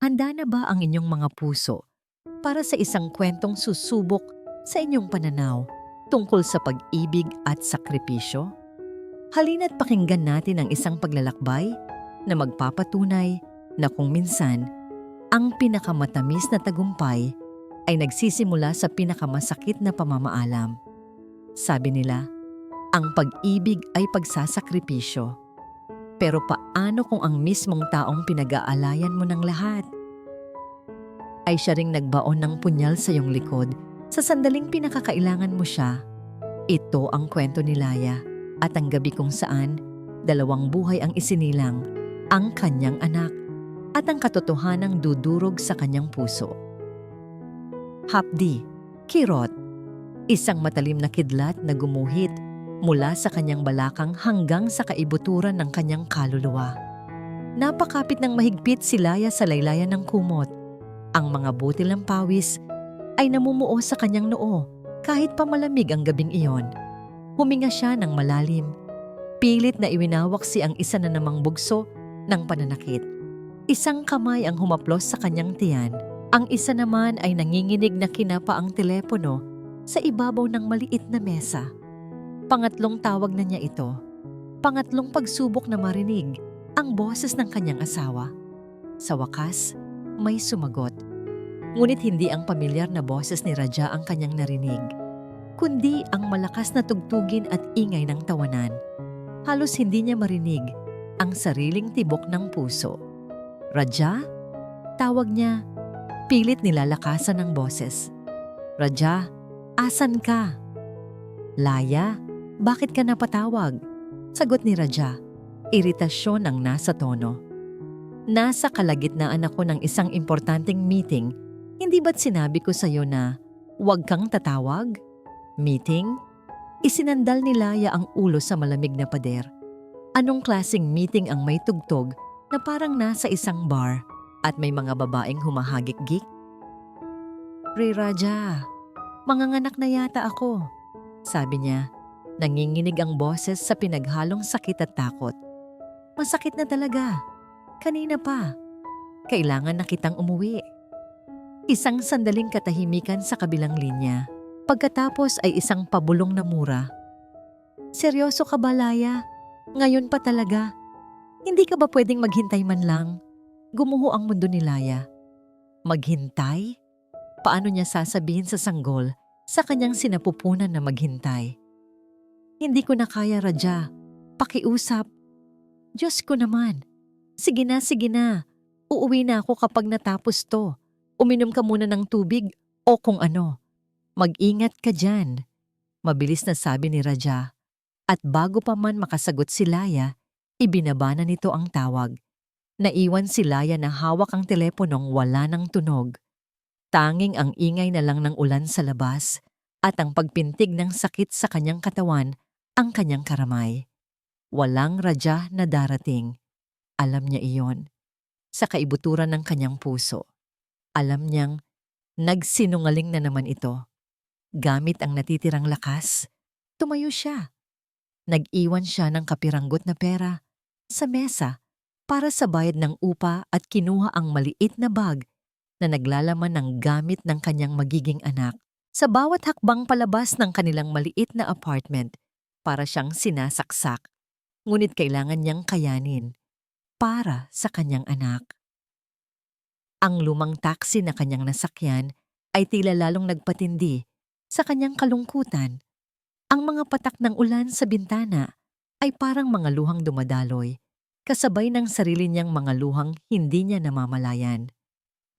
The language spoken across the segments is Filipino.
Handa na ba ang inyong mga puso para sa isang kwentong susubok sa inyong pananaw tungkol sa pag-ibig at sakripisyo? Halina't pakinggan natin ang isang paglalakbay na magpapatunay na kung minsan, ang pinakamatamis na tagumpay ay nagsisimula sa pinakamasakit na pamamaalam. Sabi nila, ang pag-ibig ay pagsasakripisyo. Pero paano kung ang mismong taong pinag-aalayan mo ng lahat ay siya ring nagbaon ng punyal sa iyong likod sa sandaling pinakakailangan mo siya? Ito ang kwento ni Laya at ang gabi kung saan dalawang buhay ang isinilang, ang kanyang anak at ang katotohanang dudurog sa kanyang puso. Hapdi, kirot, isang matalim na kidlat na gumuhit mula sa kanyang balakang hanggang sa kaibuturan ng kanyang kaluluwa. Napakapit ng mahigpit si Laya sa laylayan ng kumot. Ang mga butil ng pawis ay namumuo sa kanyang noo kahit pa malamig ang gabing iyon. Huminga siya ng malalim. Pilit na iwinawak ang isa na namang bugso ng pananakit. Isang kamay ang humaplos sa kanyang tiyan. Ang isa naman ay nanginginig na kinapa ang telepono sa ibabaw ng maliit na mesa. Pangatlong tawag na niya ito. Pangatlong pagsubok na marinig ang boses ng kanyang asawa. Sa wakas, may sumagot. Ngunit hindi ang pamilyar na boses ni Raja ang kanyang narinig, kundi ang malakas na tugtugin at ingay ng tawanan. Halos hindi niya marinig ang sariling tibok ng puso. Raja? Tawag niya. Pilit nilalakasan ng boses. Raja, asan ka? Laya? Bakit ka napatawag? Sagot ni Raja. Iritasyon ang nasa tono. Nasa kalagitnaan ako ng isang importanteng meeting. Hindi ba't sinabi ko sa'yo na huwag kang tatawag? Meeting? Isinandal ni Laya ang ulo sa malamig na pader. Anong klaseng meeting ang may tugtog na parang nasa isang bar at may mga babaeng humahagik-gik? Raja, manganganak na yata ako, sabi niya. Nanginginig ang boses sa pinaghalong sakit at takot. Masakit na talaga. Kanina pa. Kailangan na kitang umuwi. Isang sandaling katahimikan sa kabilang linya. Pagkatapos ay isang pabulong na mura. Seryoso ka ba, Laya? Ngayon pa talaga? Hindi ka ba pwedeng maghintay man lang? Gumuho ang mundo ni Laya. Maghintay? Paano niya sasabihin sa sanggol sa kanyang sinapupunan na maghintay? Hindi ko na kaya, Raja. Pakiusap. Diyos ko naman. Sige na, sige na. Uuwi na ako kapag natapos to. Uminom ka muna ng tubig o kung ano. Mag-ingat ka dyan. Mabilis na sabi ni Raja. At bago pa man makasagot si Laya, ibinaba na nito ang tawag. Naiwan si Laya na hawak ang teleponong wala ng tunog. Tanging ang ingay na lang ng ulan sa labas at ang pagpintig ng sakit sa kanyang katawan ang kanyang karamay. Walang Raja na darating. Alam niya iyon. Sa kaibuturan ng kanyang puso. Alam niyang nagsinungaling na naman ito. Gamit ang natitirang lakas, tumayo siya. Nag-iwan siya ng kapiranggot na pera sa mesa para sa bayad ng upa at kinuha ang maliit na bag na naglalaman ng gamit ng kanyang magiging anak. Sa bawat hakbang palabas ng kanilang maliit na apartment, para siyang sinasaksak. Ngunit kailangan niyang kayanin para sa kanyang anak. Ang lumang taxi na kanyang nasakyan ay tila lalong nagpatindi sa kanyang kalungkutan. Ang mga patak ng ulan sa bintana ay parang mga luhang dumadaloy, kasabay ng sarili niyang mga luhang hindi niya namamalayan.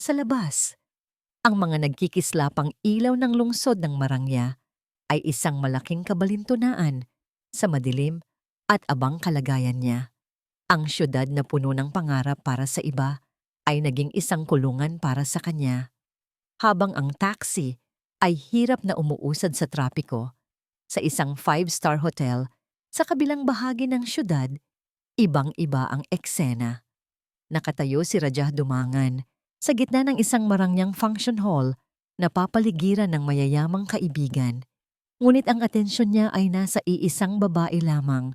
Sa labas, ang mga nagkikislapang ilaw ng lungsod ng Marangya ay isang malaking kabalintunaan sa madilim at abang kalagayan niya. Ang syudad na puno ng pangarap para sa iba ay naging isang kulungan para sa kanya. Habang ang taxi ay hirap na umuusad sa trapiko, sa isang 5-star hotel sa kabilang bahagi ng syudad, ibang-iba ang eksena. Nakatayo si Rajah Dumangan sa gitna ng isang marangyang function hall na papaligiran ng mayayamang kaibigan. Ngunit ang atensyon niya ay nasa iisang babae lamang,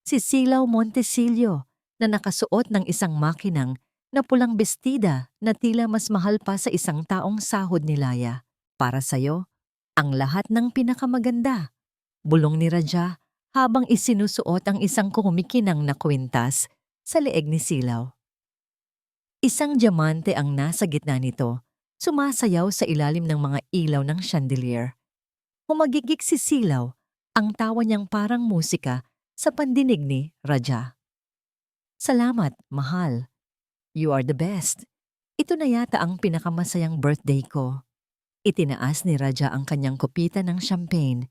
si Silao Montesillo, na nakasuot ng isang makinang na pulang bestida na tila mas mahal pa sa isang taong sahod ni Laya. Para sa'yo, ang lahat ng pinakamaganda. Bulong ni Raja habang isinusuot ang isang kumikinang na kwintas sa leeg ni Silaw. Isang diamante ang nasa gitna nito, sumasayaw sa ilalim ng mga ilaw ng chandelier. Humagigik si Silaw, ang tawa niyang parang musika sa pandinig ni Raja. Salamat, mahal. You are the best. Ito na yata ang pinakamasayang birthday ko. Itinaas ni Raja ang kanyang kopita ng champagne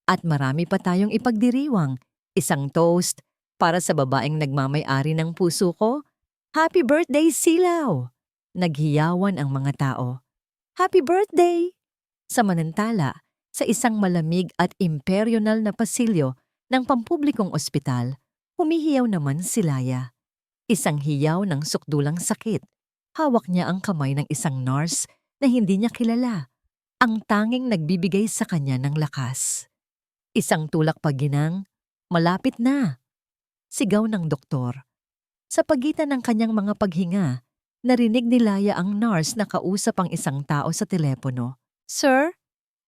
at marami pa tayong ipagdiriwang. Isang toast para sa babaeng nagmamay-ari ng puso ko. Happy birthday, Silaw! Naghiyawan ang mga tao. Happy birthday! Samantala, sa isang malamig at imperial na pasilyo ng pampublikong ospital, humihiyaw naman si Laya. Isang hiyaw ng sukdulang sakit. Hawak niya ang kamay ng isang nurse na hindi niya kilala, ang tanging nagbibigay sa kanya ng lakas. Isang tulak pagginang, malapit na. Sigaw ng doktor. Sa pagitan ng kanyang mga paghinga, narinig ni Laya ang nurse na kausap ang isang tao sa telepono. Sir?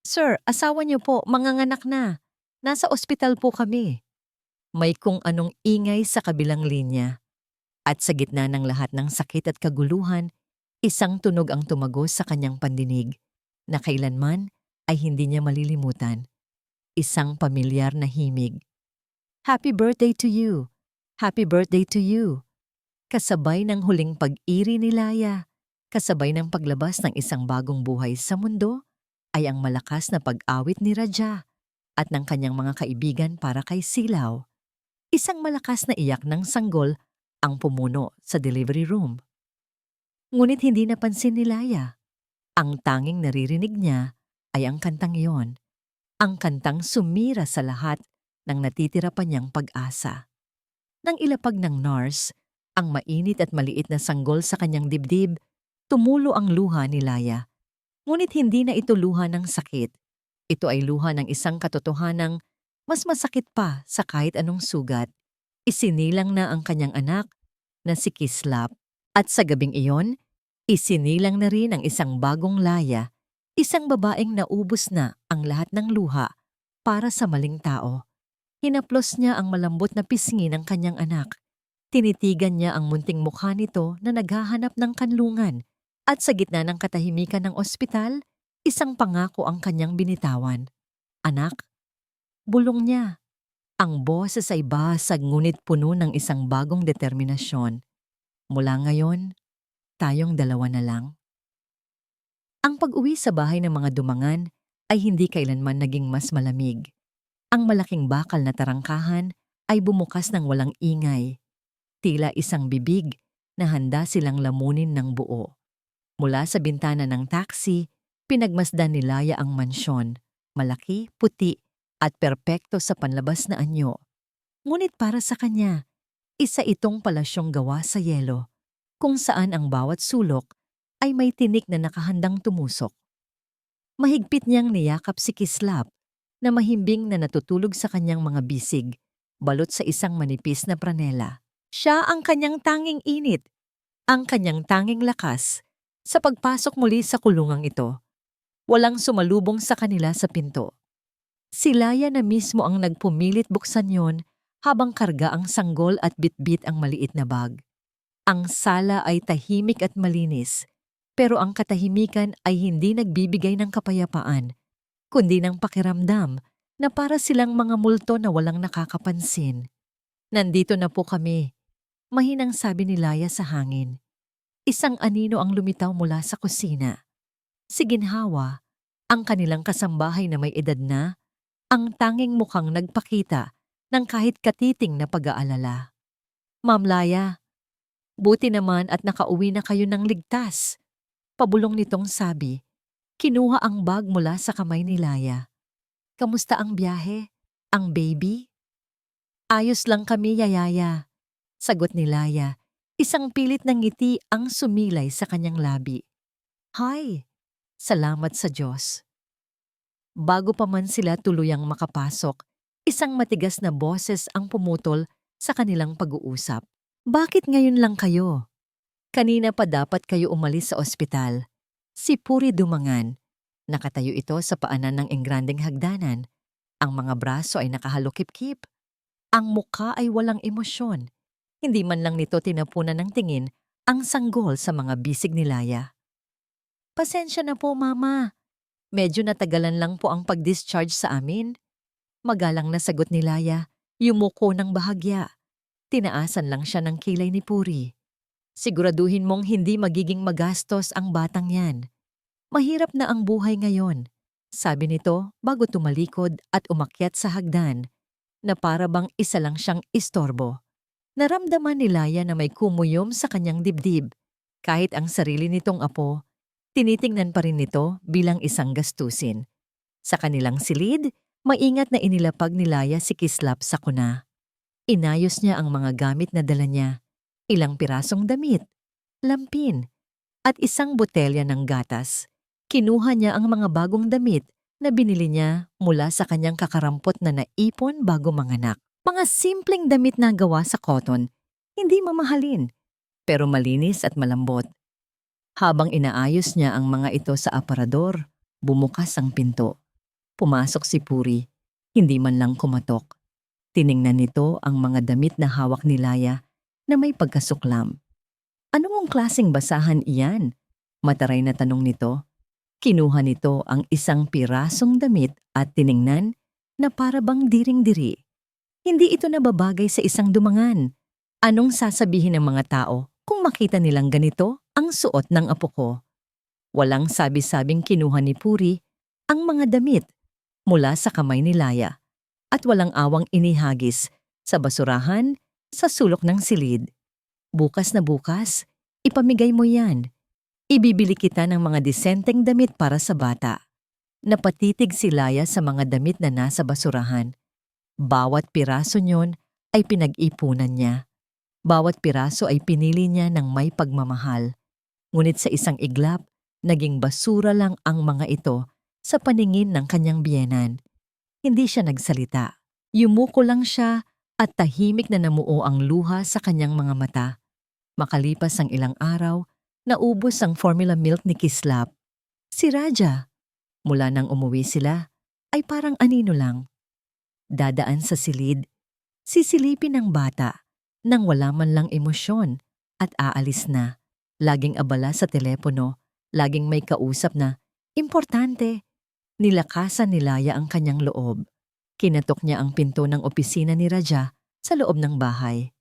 Sir, asawa niyo po, manganganak na. Nasa ospital po kami. May kung anong ingay sa kabilang linya. At sa gitna ng lahat ng sakit at kaguluhan, isang tunog ang tumagos sa kanyang pandinig na kailanman ay hindi niya malilimutan. Isang pamilyar na himig. Happy birthday to you! Happy birthday to you! Kasabay ng huling pag-iri ni Laya, kasabay ng paglabas ng isang bagong buhay sa mundo, ay ang malakas na pag-awit ni Raja at ng kanyang mga kaibigan para kay Silaw. Isang malakas na iyak ng sanggol ang pumuno sa delivery room. Ngunit hindi napansin ni Laya. Ang tanging naririnig niya ay ang kantang iyon. Ang kantang sumira sa lahat ng natitira pa niyang pag-asa. Nang ilapag ng nurse, ang mainit at maliit na sanggol sa kanyang dibdib, tumulo ang luha ni Laya. Ngunit hindi na ito luha ng sakit. Ito ay luha ng isang katotohanang mas masakit pa sa kahit anong sugat. Isinilang na ang kanyang anak na si Kislap at sa gabing iyon, isinilang na rin ang isang bagong Laya, isang babaeng naubos na ang lahat ng luha para sa maling tao. Hinaplos niya ang malambot na pisngi ng kanyang anak. Tinitigan niya ang munting mukha nito na naghahanap ng kanlungan at sa gitna ng katahimikan ng ospital, isang pangako ang kanyang binitawan. Anak, bulong niya. Ang boses ay basag ngunit puno ng isang bagong determinasyon. Mula ngayon, tayong dalawa na lang. Ang pag-uwi sa bahay ng mga dumangan ay hindi kailanman naging mas malamig. Ang malaking bakal na tarangkahan ay bumukas ng walang ingay. Tila isang bibig na handa silang lamunin ng buo. Mula sa bintana ng taxi, pinagmasdan ni Laya ang mansyon. Malaki, puti, at perpekto sa panlabas na anyo. Ngunit para sa kanya, isa itong palasyong gawa sa yelo, kung saan ang bawat sulok ay may tinik na nakahandang tumusok. Mahigpit niyang niyakap si Kislap na mahimbing na natutulog sa kanyang mga bisig, balot sa isang manipis na pranela. Siya ang kanyang tanging init, ang kanyang tanging lakas sa pagpasok muli sa kulungang ito. Walang sumalubong sa kanila sa pinto. Si Laya na mismo ang nagpumilit buksan yon habang karga ang sanggol at bitbit ang maliit na bag. Ang sala ay tahimik at malinis, pero ang katahimikan ay hindi nagbibigay ng kapayapaan, kundi ng pakiramdam na para silang mga multo na walang nakakapansin. Nandito na po kami, mahinang sabi ni Laya sa hangin. Isang anino ang lumitaw mula sa kusina. Si Ginhawa, ang kanilang kasambahay na may edad na, ang tanging mukhang nagpakita ng kahit katiting na pag-aalala. Ma'am Laya, buti naman at nakauwi na kayo ng ligtas. Pabulong nitong sabi, kinuha ang bag mula sa kamay ni Laya. Kamusta ang biyahe? Ang baby? Ayos lang kami, Yayaya. Sagot ni Laya, isang pilit ng ngiti ang sumilay sa kanyang labi. Hay, salamat sa Diyos. Bago pa man sila tuluyang makapasok, isang matigas na boses ang pumutol sa kanilang pag-uusap. Bakit ngayon lang kayo? Kanina pa dapat kayo umalis sa ospital. Si Puri dumangan. Nakatayo ito sa paanan ng engrandeng hagdanan. Ang mga braso ay nakahalukip-kip. Ang mukha ay walang emosyon. Hindi man lang nito tinapunan ng tingin ang sanggol sa mga bisig ni Laya. Pasensya na po, Mama. Medyo natagalan lang po ang pag-discharge sa amin. Magalang na sagot ni Laya, yumuko ng bahagya. Tinaasan lang siya ng kilay ni Puri. Siguraduhin mong hindi magiging magastos ang batang yan. Mahirap na ang buhay ngayon, sabi nito bago tumalikod at umakyat sa hagdan na para bang isa lang siyang istorbo. Naramdaman ni Laya na may kumuyom sa kanyang dibdib. Kahit ang sarili nitong apo, tinitingnan pa rin nito bilang isang gastusin. Sa kanilang silid, maingat na inilapag ni Laya si Kislap sa kuna. Inayos niya ang mga gamit na dala niya. Ilang pirasong damit, lampin, at isang botelya ng gatas. Kinuha niya ang mga bagong damit na binili niya mula sa kanyang kakarampot na naipon bago manganak. Mga simpleng damit na gawa sa cotton, hindi mamahalin, pero malinis at malambot. Habang inaayos niya ang mga ito sa aparador, bumukas ang pinto. Pumasok si Puri, hindi man lang kumatok. Tiningnan nito ang mga damit na hawak ni Laya na may pagkasuklam. Anong klaseng basahan iyan? Mataray na tanong nito. Kinuha nito ang isang pirasong damit at tiningnan na para bang diring-diri. Hindi ito nababagay sa isang dumangan. Anong sasabihin ng mga tao kung makita nilang ganito ang suot ng apo ko? Walang sabi-sabing kinuha ni Puri ang mga damit mula sa kamay ni Laya at walang awang inihagis sa basurahan sa sulok ng silid. Bukas na bukas, ipamigay mo yan. Ibibili kita ng mga disenteng damit para sa bata. Napatitig si Laya sa mga damit na nasa basurahan. Bawat piraso niyon ay pinag-ipunan niya. Bawat piraso ay pinili niya ng may pagmamahal. Ngunit sa isang iglap, naging basura lang ang mga ito sa paningin ng kanyang biyenan. Hindi siya nagsalita. Yumuko lang siya at tahimik na namuo ang luha sa kanyang mga mata. Makalipas ang ilang araw, naubos ang formula milk ni Kislap. Si Raja, mula nang umuwi sila, ay parang anino lang. Dadaan sa silid, sisilipin ng bata nang wala man lang emosyon at aalis na. Laging abala sa telepono, laging may kausap na, importante. Nilakasan ni Laya ang kanyang loob. Kinatok niya ang pinto ng opisina ni Raja sa loob ng bahay.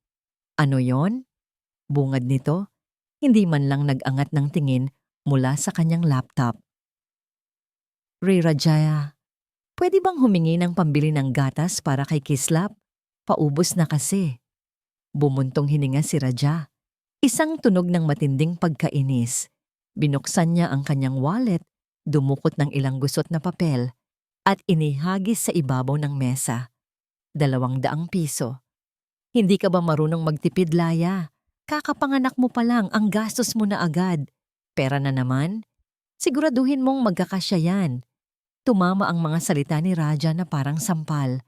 Ano yon? Bungad nito, hindi man lang nag-angat ng tingin mula sa kanyang laptop. Ray Rajaya, pwede bang humingi ng pambili ng gatas para kay Kislap? Paubos na kasi. Bumuntong hininga si Raja. Isang tunog ng matinding pagkainis. Binuksan niya ang kanyang wallet, dumukot ng ilang gusot na papel, at inihagis sa ibabaw ng mesa. 200 piso. Hindi ka ba marunong magtipid, Laya? Kakapanganak mo pa lang ang gastos mo na agad. Pera na naman? Siguraduhin mong magkakasya yan. Tumama ang mga salita ni Raja na parang sampal.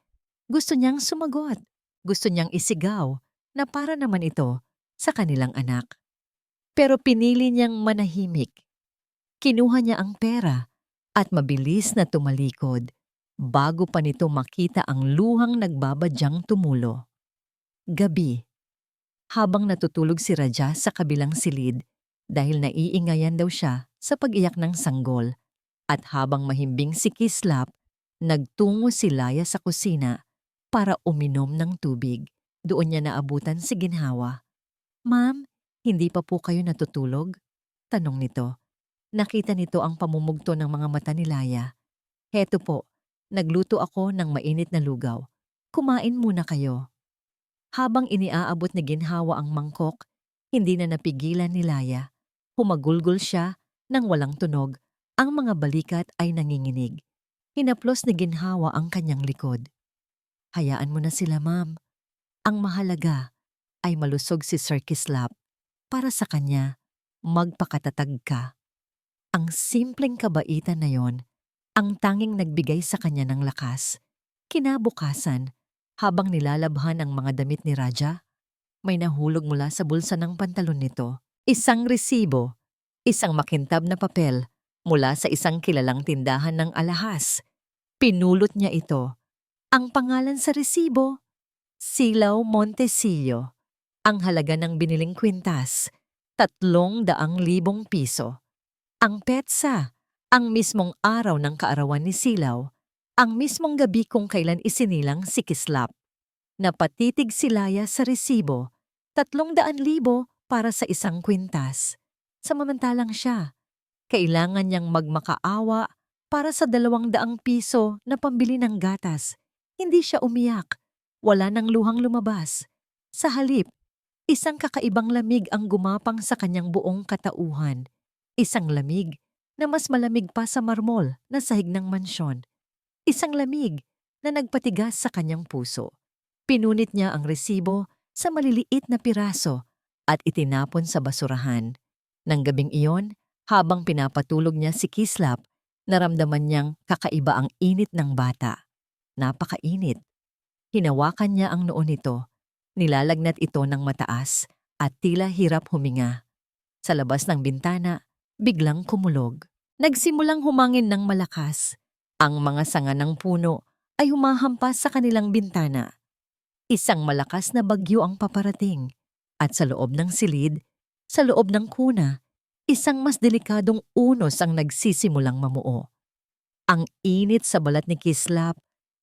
Gusto niyang sumagot. Gusto niyang isigaw na para naman ito sa kanilang anak. Pero pinili niyang manahimik. Kinuha niya ang pera at mabilis na tumalikod bago pa nito makita ang luhang nagbabadyang tumulo. Gabi. Habang natutulog si Raja sa kabilang silid dahil naiingayan daw siya sa pag-iyak ng sanggol at habang mahimbing si Kislap, nagtungo si Laya sa kusina para uminom ng tubig. Doon niya naabutan si Ginhawa. Ma'am, hindi pa po kayo natutulog? Tanong nito. Nakita nito ang pamumugto ng mga mata ni Laya. Heto po, nagluto ako ng mainit na lugaw. Kumain muna kayo. Habang iniaabot ni Ginhawa ang mangkok, hindi na napigilan ni Laya. Humagulgol siya nang walang tunog. Ang mga balikat ay nanginginig. Hinaplos ni Ginhawa ang kanyang likod. Hayaan mo na sila, ma'am. Ang mahalaga ay malusog si Sir Kislap. Para sa kanya, magpakatatag ka. Ang simpleng kabaitan na yon, ang tanging nagbigay sa kanya ng lakas. Kinabukasan, habang nilalabhan ang mga damit ni Raja, may nahulog mula sa bulsa ng pantalon nito. Isang resibo, isang makintab na papel mula sa isang kilalang tindahan ng alahas. Pinulot niya ito. Ang pangalan sa resibo, Silaw Montesillo. Ang halaga ng biniling kwintas, 300,000 piso. Ang petsa, ang mismong araw ng kaarawan ni Silaw, ang mismong gabi kung kailan isinilang si Kislap. Napatitig si Laya sa resibo, 300,000 para sa isang kwintas. Samantalang siya, kailangan niyang magmakaawa para sa 200 piso na pambili ng gatas. Hindi siya umiyak. Wala nang luhang lumabas. Sa halip, isang kakaibang lamig ang gumapang sa kanyang buong katauhan. Isang lamig na mas malamig pa sa marmol na sahig ng mansyon. Isang lamig na nagpatigas sa kanyang puso. Pinunit niya ang resibo sa maliliit na piraso at itinapon sa basurahan. Nang gabing iyon, habang pinapatulog niya si Kislap, naramdaman niyang kakaiba ang init ng bata. Napakainit. Hinawakan niya ang noo nito. Nilalagnat ito ng mataas at tila hirap huminga. Sa labas ng bintana, biglang kumulog. Nagsimulang humangin ng malakas. Ang mga sanga ng puno ay humahampas sa kanilang bintana. Isang malakas na bagyo ang paparating. At sa loob ng silid, sa loob ng kuna, isang mas delikadong unos ang nagsisimulang mamuo. Ang init sa balat ni Kislap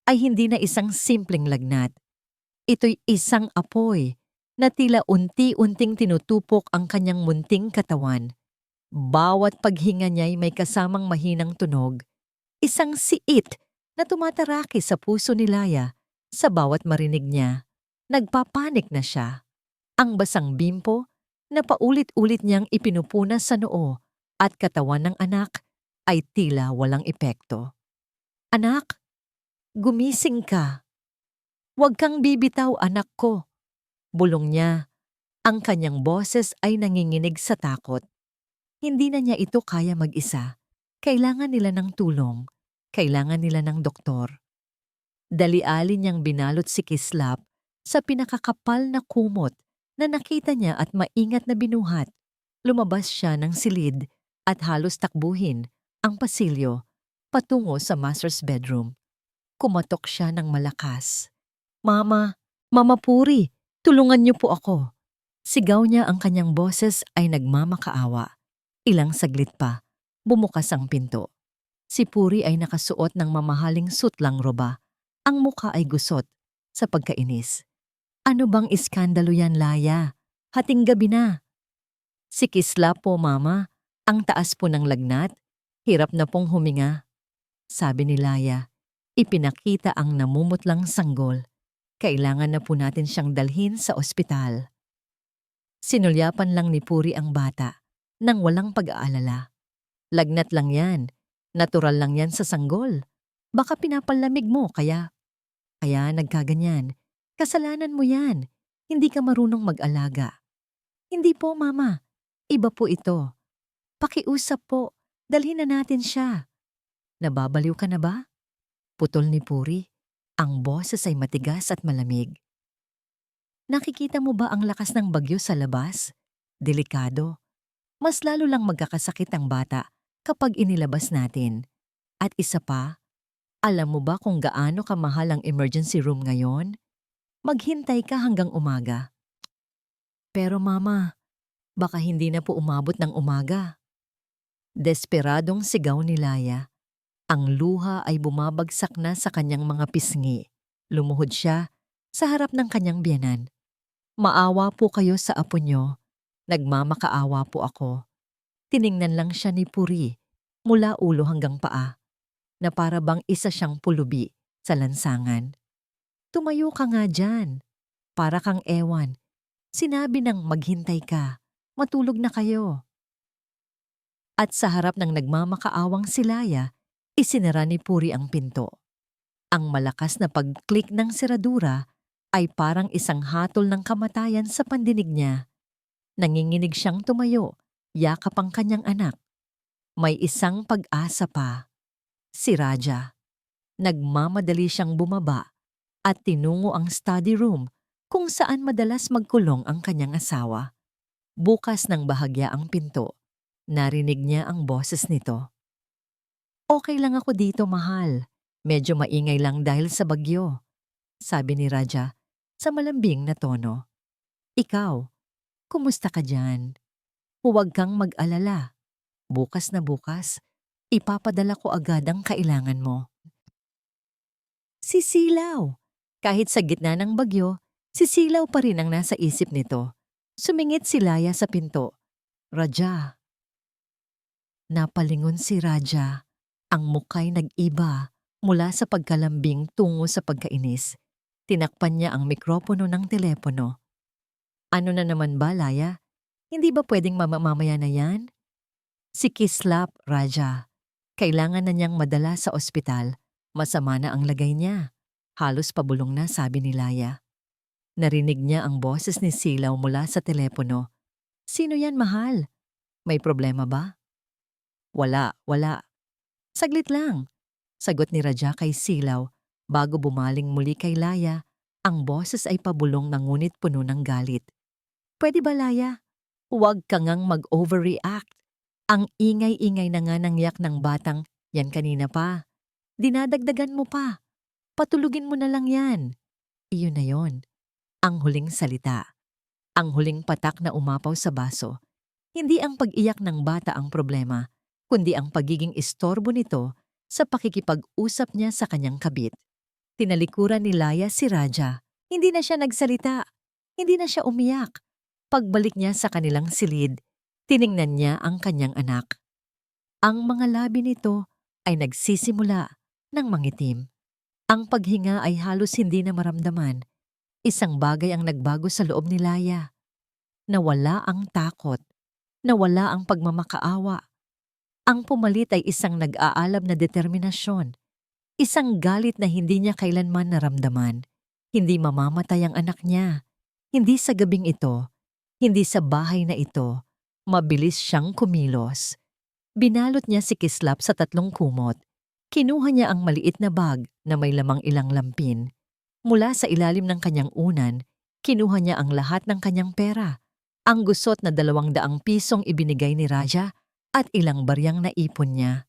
ay hindi na isang simpleng lagnat. Ito'y isang apoy na tila unti-unting tinutupok ang kanyang munting katawan. Bawat paghinga niya'y may kasamang mahinang tunog, isang siit na tumataraki sa puso ni Laya. Sa bawat marinig niya, nagpapanik na siya. Ang basang bimpo na paulit-ulit niyang ipinupunas sa noo at katawan ng anak ay tila walang epekto. Anak, gumising ka. Huwag kang bibitaw, anak ko. Bulong niya. Ang kanyang boses ay nanginginig sa takot. Hindi na niya ito kaya mag-isa. Kailangan nila ng tulong. Kailangan nila ng doktor. Dali-ali niyang binalot si Kislap sa pinakakapal na kumot na nakita niya at maingat na binuhat. Lumabas siya ng silid at halos takbuhin ang pasilyo patungo sa master's bedroom. Kumatok siya ng malakas. Mama, Mama Puri, tulungan niyo po ako. Sigaw niya, ang kanyang boses ay nagmamakaawa. Ilang saglit pa, bumukas ang pinto. Si Puri ay nakasuot ng mamahaling sutlang roba. Ang muka ay gusot sa pagkainis. Ano bang iskandalo yan, Laya? Hating gabi na. Si Kislap po, Mama. Ang taas po ng lagnat. Hirap na pong huminga. Sabi ni Laya. Ipinakita ang namumutlang sanggol. Kailangan na po natin siyang dalhin sa ospital. Sinulyapan lang ni Puri ang bata nang walang pag-aalala. Lagnat lang yan. Natural lang yan sa sanggol. Baka pinapalamig mo kaya nagkaganyan. Kasalanan mo yan. Hindi ka marunong mag-alaga. Hindi po, Mama. Iba po ito. Pakiusap po. Dalhin na natin siya. Nababaliw ka na ba? Putol ni Puri. Ang boses ay matigas at malamig. Nakikita mo ba ang lakas ng bagyo sa labas? Delikado. Mas lalo lang magkakasakit ang bata kapag inilabas natin. At isa pa, alam mo ba kung gaano kamahal ang emergency room ngayon? Maghintay ka hanggang umaga. Pero Mama, baka hindi na po umabot ng umaga. Desperadong sigaw ni Laya. Ang luha ay bumabagsak na sa kanyang mga pisngi. Lumuhod siya sa harap ng kanyang biyenan. Maawa po kayo sa apo niyo. Nagmamakaawa po ako. Tiningnan lang siya ni Puri mula ulo hanggang paa na para bang isa siyang pulubi sa lansangan. Tumayo ka nga dyan. Para kang ewan. Sinabi ng maghintay ka. Matulog na kayo. At sa harap ng nagmamakaawang si Laya, isinara ni Puri ang pinto. Ang malakas na pag-click ng seradura ay parang isang hatol ng kamatayan sa pandinig niya. Nanginginig siyang tumayo, yakap ang kanyang anak. May isang pag-asa pa. Si Raja. Nagmamadali siyang bumaba at tinungo ang study room kung saan madalas magkulong ang kanyang asawa. Bukas ng bahagya ang pinto. Narinig niya ang boses nito. Okay lang ako dito, mahal. Medyo maingay lang dahil sa bagyo, sabi ni Raja sa malambing na tono. Ikaw, kumusta ka dyan? Huwag kang mag-alala. Bukas na bukas, ipapadala ko agad ang kailangan mo. Sisilaw. Kahit sa gitna ng bagyo, sisilaw pa rin ang nasa isip nito. Sumingit si Laya sa pinto. Raja. Napalingon si Raja. Ang muka'y nag-iba mula sa pagkalambing tungo sa pagkainis. Tinakpan niya ang mikropono ng telepono. Ano na naman ba, Laya? Hindi ba pwedeng mamaya na yan? Si Kislap, Raja. Kailangan na niyang madala sa ospital. Masama na ang lagay niya. Halos pabulong na, sabi ni Laya. Narinig niya ang boses ni Silaw mula sa telepono. Sino yan, mahal? May problema ba? Wala. Saglit lang. Sagot ni Raja kay Silaw. Bago bumaling muli kay Laya, ang boses ay pabulong na ngunit puno ng galit. Pwede ba, Laya? Huwag ka ngang mag-overreact. Ang ingay-ingay na nga ng yak ng batang yan kanina pa. Dinadagdagan mo pa. Patulugin mo na lang yan. Iyon na yon. Ang huling salita. Ang huling patak na umapaw sa baso. Hindi ang pag-iyak ng bata ang problema, kundi ang pagiging istorbo nito sa pakikipag-usap niya sa kanyang kabit. Tinalikuran ni Laya si Raja. Hindi na siya nagsalita. Hindi na siya umiyak. Pagbalik niya sa kanilang silid, tiningnan niya ang kanyang anak. Ang mga labi nito ay nagsisimula ng mangitim. Ang paghinga ay halos hindi na maramdaman. Isang bagay ang nagbago sa loob ni Laya. Nawala ang takot. Nawala ang pagmamakaawa. Ang pumalit ay isang nag-aalab na determinasyon. Isang galit na hindi niya kailanman naramdaman. Hindi mamamatay ang anak niya. Hindi sa gabing ito. Hindi sa bahay na ito. Mabilis siyang kumilos. Binalot niya si Kislap sa 3 kumot. Kinuha niya ang maliit na bag na may lamang ilang lampin. Mula sa ilalim ng kanyang unan, kinuha niya ang lahat ng kanyang pera. Ang gusot na 200 pisong ibinigay ni Raja at ilang baryang naipon niya.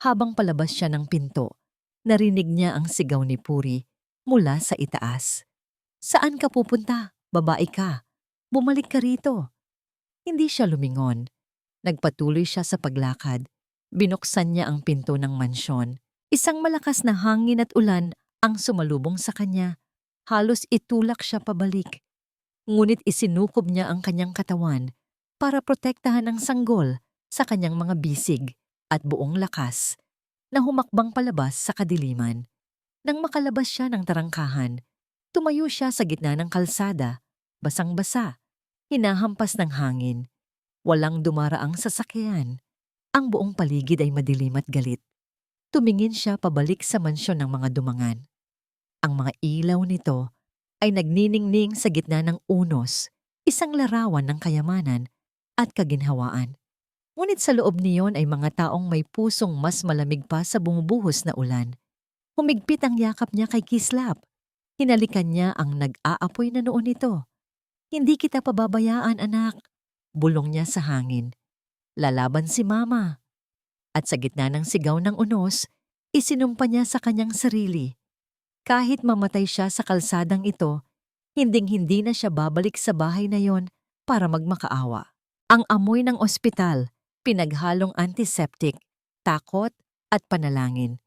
Habang palabas siya ng pinto, narinig niya ang sigaw ni Puri mula sa itaas. Saan ka pupunta? Babae ka. Bumalik ka rito. Hindi siya lumingon. Nagpatuloy siya sa paglakad. Binuksan niya ang pinto ng mansyon. Isang malakas na hangin at ulan ang sumalubong sa kanya. Halos itulak siya pabalik. Ngunit isinukob niya ang kanyang katawan para protektahan ang sanggol sa kanyang mga bisig at buong lakas na humakbang palabas sa kadiliman. Nang makalabas siya ng tarangkahan, tumayo siya sa gitna ng kalsada, basang-basa, hinahampas ng hangin. Walang dumaraang sasakyan. Ang buong paligid ay madilim at galit. Tumingin siya pabalik sa mansyon ng mga dumangan. Ang mga ilaw nito ay nagniningning sa gitna ng unos, isang larawan ng kayamanan at kaginhawaan. Ngunit sa loob niyon ay mga taong may pusong mas malamig pa sa bumubuhos na ulan. Humigpit ang yakap niya kay Kislap. Hinalikan niya ang nag-aapoy na noon nito. Hindi kita pababayaan, anak. Bulong niya sa hangin. Lalaban si Mama. At sa gitna ng sigaw ng unos, isinumpa niya sa kanyang sarili. Kahit mamatay siya sa kalsadang ito, hinding-hindi na siya babalik sa bahay na yon para magmakaawa. Ang amoy ng ospital, pinaghalong antiseptic, takot at panalangin.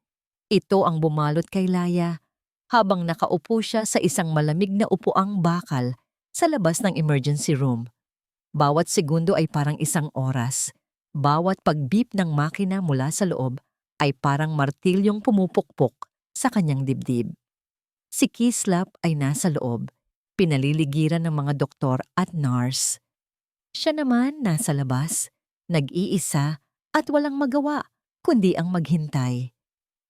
Ito ang bumalot kay Laya habang nakaupo siya sa isang malamig na upuang bakal sa labas ng emergency room. Bawat segundo ay parang isang oras. Bawat pag-beep ng makina mula sa loob ay parang martilyong pumupukpok sa kanyang dibdib. Si Kislap ay nasa loob, pinaliligiran ng mga doktor at nurse. Siya naman nasa labas, nag-iisa at walang magawa kundi ang maghintay.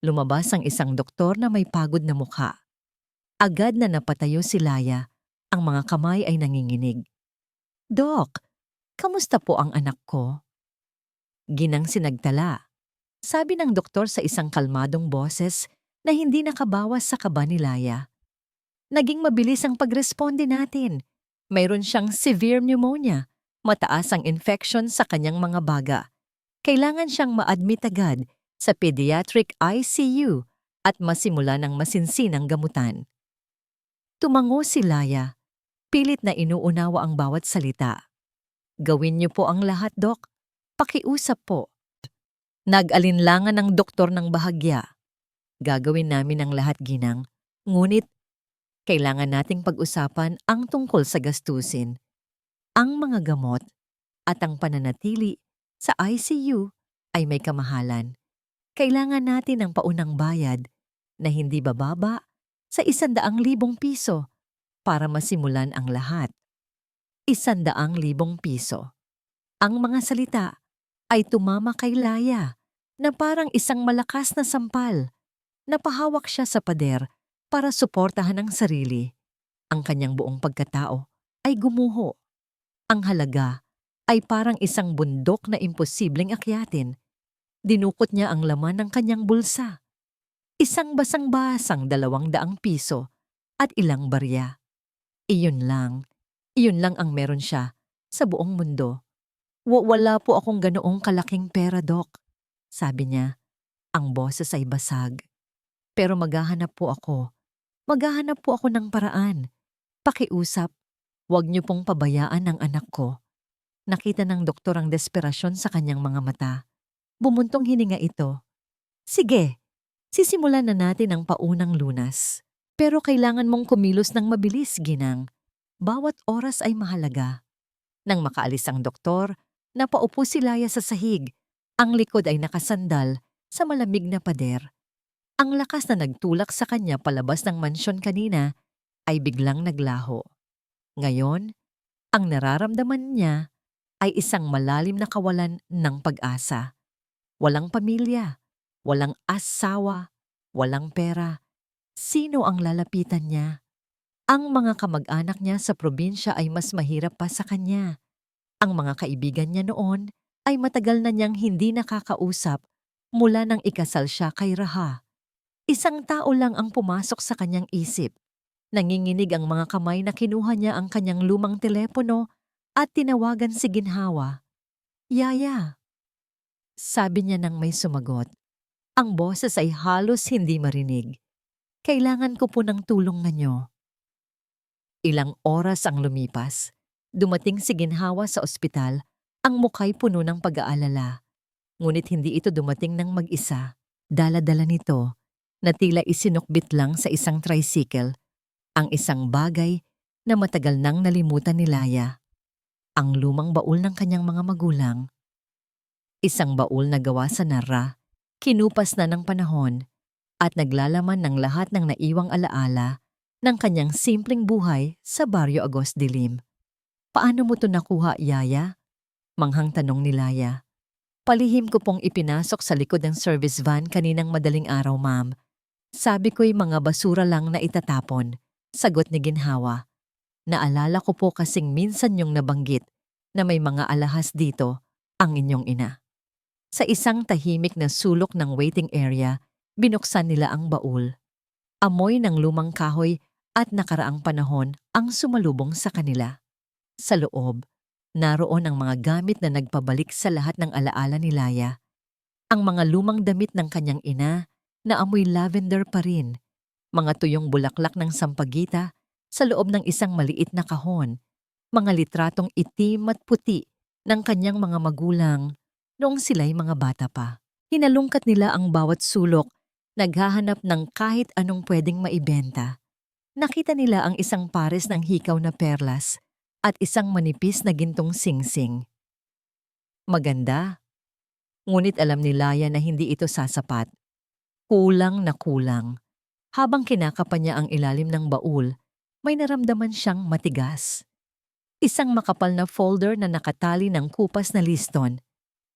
Lumabas ang isang doktor na may pagod na mukha. Agad na napatayo si Laya, ang mga kamay ay nanginginig. Dok, kamusta po ang anak ko? Ginang sinagtala. Sabi ng doktor sa isang kalmadong boses na hindi nakabawas sa kaba ni Laya. Naging mabilis ang pagresponde natin. Mayroon siyang severe pneumonia Mataas ang infection sa kanyang mga baga. Kailangan siyang ma-admit agad sa pediatric ICU at masimula ng masinsinang gamutan. Tumango si Laya, pilit na inuunawa ang bawat salita. Gawin niyo po ang lahat, Dok. Pakiusap po. Nag-alinlangan ang doktor ng bahagya. Gagawin namin ang lahat, Ginang. Ngunit, kailangan nating pag-usapan ang tungkol sa gastusin. Ang mga gamot at ang pananatili sa ICU ay may kamahalan. Kailangan natin ng paunang bayad na hindi bababa sa 100,000 piso para masimulan ang lahat. 100,000 piso. Ang mga salita ay tumama kay Laya na parang isang malakas na sampal. Napahawak siya sa pader para suportahan ang sarili. Ang kanyang buong pagkatao ay gumuho. Ang halaga ay parang isang bundok na imposibleng akyatin. Dinukot niya ang laman ng kanyang bulsa. Isang basang-basang 200 piso at ilang barya. Iyon lang ang meron siya sa buong mundo. Wala po akong ganoong kalaking pera, Dok. Sabi niya, ang boses ay basag. Pero maghahanap po ako. Maghahanap po ako ng paraan. Pakiusap, huwag niyo pong pabayaan ang anak ko. Nakita ng doktor ang desperasyon sa kanyang mga mata. Bumuntong hininga ito. Sige, sisimulan na natin ang paunang lunas. Pero kailangan mong kumilos ng mabilis, Ginang. Bawat oras ay mahalaga. Nang makaalis ang doktor, napaupo si Laya sa sahig. Ang likod ay nakasandal sa malamig na pader. Ang lakas na nagtulak sa kanya palabas ng mansyon kanina ay biglang naglaho. Ngayon, ang nararamdaman niya ay isang malalim na kawalan ng pag-asa. Walang pamilya, walang asawa, walang pera. Sino ang lalapitan niya? Ang mga kamag-anak niya sa probinsya ay mas mahirap pa sa kanya. Ang mga kaibigan niya noon ay matagal na niyang hindi nakakausap mula nang ikasal siya kay Raha. Isang tao lang ang pumasok sa kanyang isip. Nanginginig ang mga kamay na kinuha niya ang kanyang lumang telepono at tinawagan si Ginhawa. Yaya, sabi niya nang may sumagot. Ang boses ay halos hindi marinig. Kailangan ko po ng tulong ninyo. Ilang oras ang lumipas. Dumating si Ginhawa sa ospital, ang mukha'y puno ng pag-aalala. Ngunit hindi ito dumating ng mag-isa. Dala-dala nito na tila isinukbit lang sa isang tricycle, ang isang bagay na matagal nang nalimutan ni Laya. Ang lumang baul ng kanyang mga magulang. Isang baul na gawa sa nara, kinupas na ng panahon, at naglalaman ng lahat ng naiwang alaala ng kanyang simpleng buhay sa Barrio Agos Dilim. Paano mo to nakuha, Yaya? Manghang tanong ni Laya. Palihim ko pong ipinasok sa likod ng service van kaninang madaling araw, ma'am. Sabi ko'y mga basura lang na itatapon, sagot ni Ginhawa. Naalala ko po kasing minsan yung nabanggit na may mga alahas dito ang inyong ina. Sa isang tahimik na sulok ng waiting area, binuksan nila ang baul. Amoy ng lumang kahoy at nakaraang panahon ang sumalubong sa kanila. Sa loob, naroon ang mga gamit na nagpabalik sa lahat ng alaala ni Laya. Ang mga lumang damit ng kanyang ina na amoy lavender pa rin, mga tuyong bulaklak ng sampagita sa loob ng isang maliit na kahon, mga litratong itim at puti ng kanyang mga magulang noong sila'y mga bata pa. Hinalungkat nila ang bawat sulok, naghahanap ng kahit anong pwedeng maibenta. Nakita nila ang isang pares ng hikaw na perlas at isang manipis na gintong singsing. Maganda. Ngunit alam ni Laya na hindi ito sasapat. Kulang na kulang. Habang kinakapa niya ang ilalim ng baul, may naramdaman siyang matigas. Isang makapal na folder na nakatali ng kupas na liston.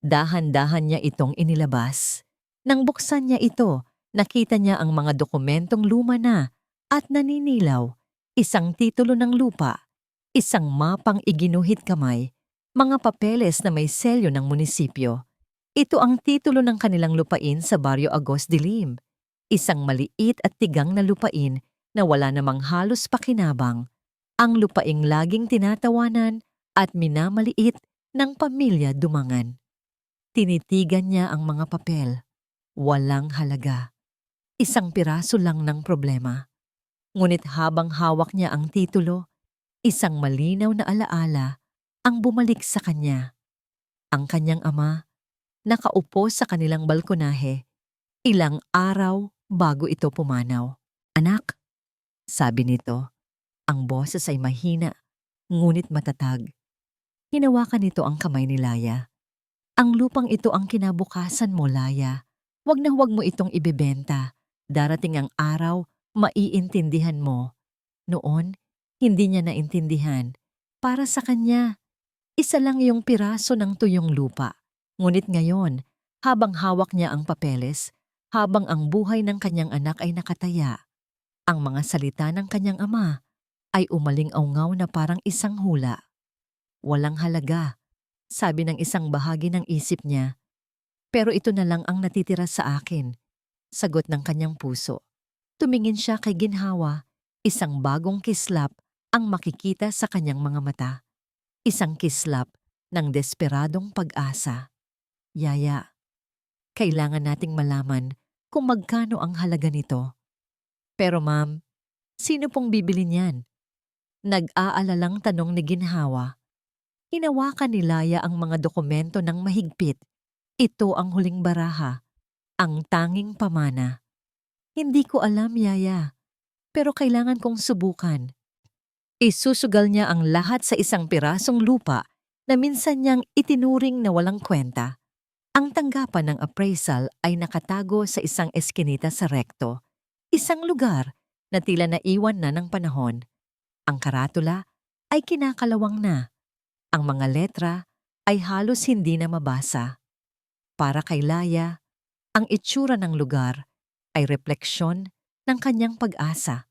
Dahan-dahan niya itong inilabas. Nang buksan niya ito, nakita niya ang mga dokumentong luma na at naninilaw, isang titulo ng lupa, isang mapang iginuhit kamay, mga papeles na may selyo ng munisipyo. Ito ang titulo ng kanilang lupain sa Barrio Agos Dilim, isang maliit at tigang na lupain na wala namang halos pakinabang, ang lupaing laging tinatawanan at minamaliit ng pamilya Dumangan. Tinitigan niya ang mga papel. Walang halaga. Isang piraso lang ng problema. Ngunit habang hawak niya ang titulo, isang malinaw na alaala ang bumalik sa kanya. Ang kanyang ama, nakaupo sa kanilang balkonahe, ilang araw bago ito pumanaw. "Anak," sabi nito. Ang boses ay mahina, ngunit matatag. Hinawakan nito ang kamay ni Laya. "Ang lupang ito ang kinabukasan mo, Laya. Huwag na huwag mo itong ibebenta. Darating ang araw, maiintindihan mo." Noon, hindi niya naintindihan. Para sa kanya, isa lang yung piraso ng tuyong lupa. Ngunit ngayon, habang hawak niya ang papeles, habang ang buhay ng kanyang anak ay nakataya, ang mga salita ng kanyang ama ay umaling-awngaw na parang isang hula. "Walang halaga," sabi ng isang bahagi ng isip niya. "Pero ito na lang ang natitira sa akin," sagot ng kanyang puso. Tumingin siya kay ginhawa. Isang bagong kislap ang makikita sa kanyang mga mata. Isang kislap ng desperadong pag-asa. "Yaya, kailangan nating malaman kung magkano ang halaga nito." "Pero ma'am, sino pong bibili niyan?" Nag-aalalang tanong ni ginhawa. Hinawakan ni Laya ang mga dokumento ng mahigpit. Ito ang huling baraha, ang tanging pamana. "Hindi ko alam, Yaya, pero kailangan kong subukan." Isusugal niya ang lahat sa isang pirasong lupa na minsan niyang itinuring na walang kwenta. Ang tanggapan ng appraisal ay nakatago sa isang eskinita sa rekto, isang lugar na tila naiwan na ng panahon. Ang karatula ay kinakalawang na. Ang mga letra ay halos hindi na mabasa. Para kay Laya, ang itsura ng lugar ay refleksyon ng kanyang pag-asa.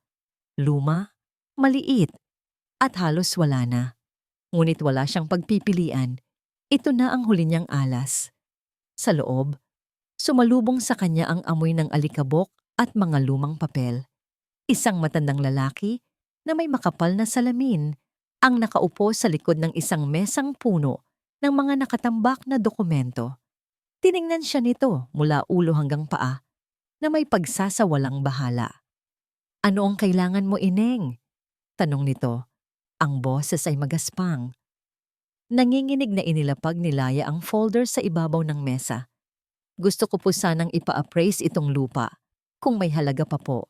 Luma, maliit, at halos wala na. Ngunit wala siyang pagpipilian. Ito na ang huli niyang alas. Sa loob, sumalubong sa kanya ang amoy ng alikabok at mga lumang papel. Isang matandang lalaki na may makapal na salamin ang nakaupo sa likod ng isang mesang puno ng mga nakatambak na dokumento. Tiningnan siya nito mula ulo hanggang paa na may pagsasawalang bahala. "Ano ang kailangan mo, Ineng?" tanong nito. Ang boses ay magaspang. Nanginginig na inilapag ni Laya ang folder sa ibabaw ng mesa. "Gusto ko po sanang ipa-appraise itong lupa, kung may halaga pa po."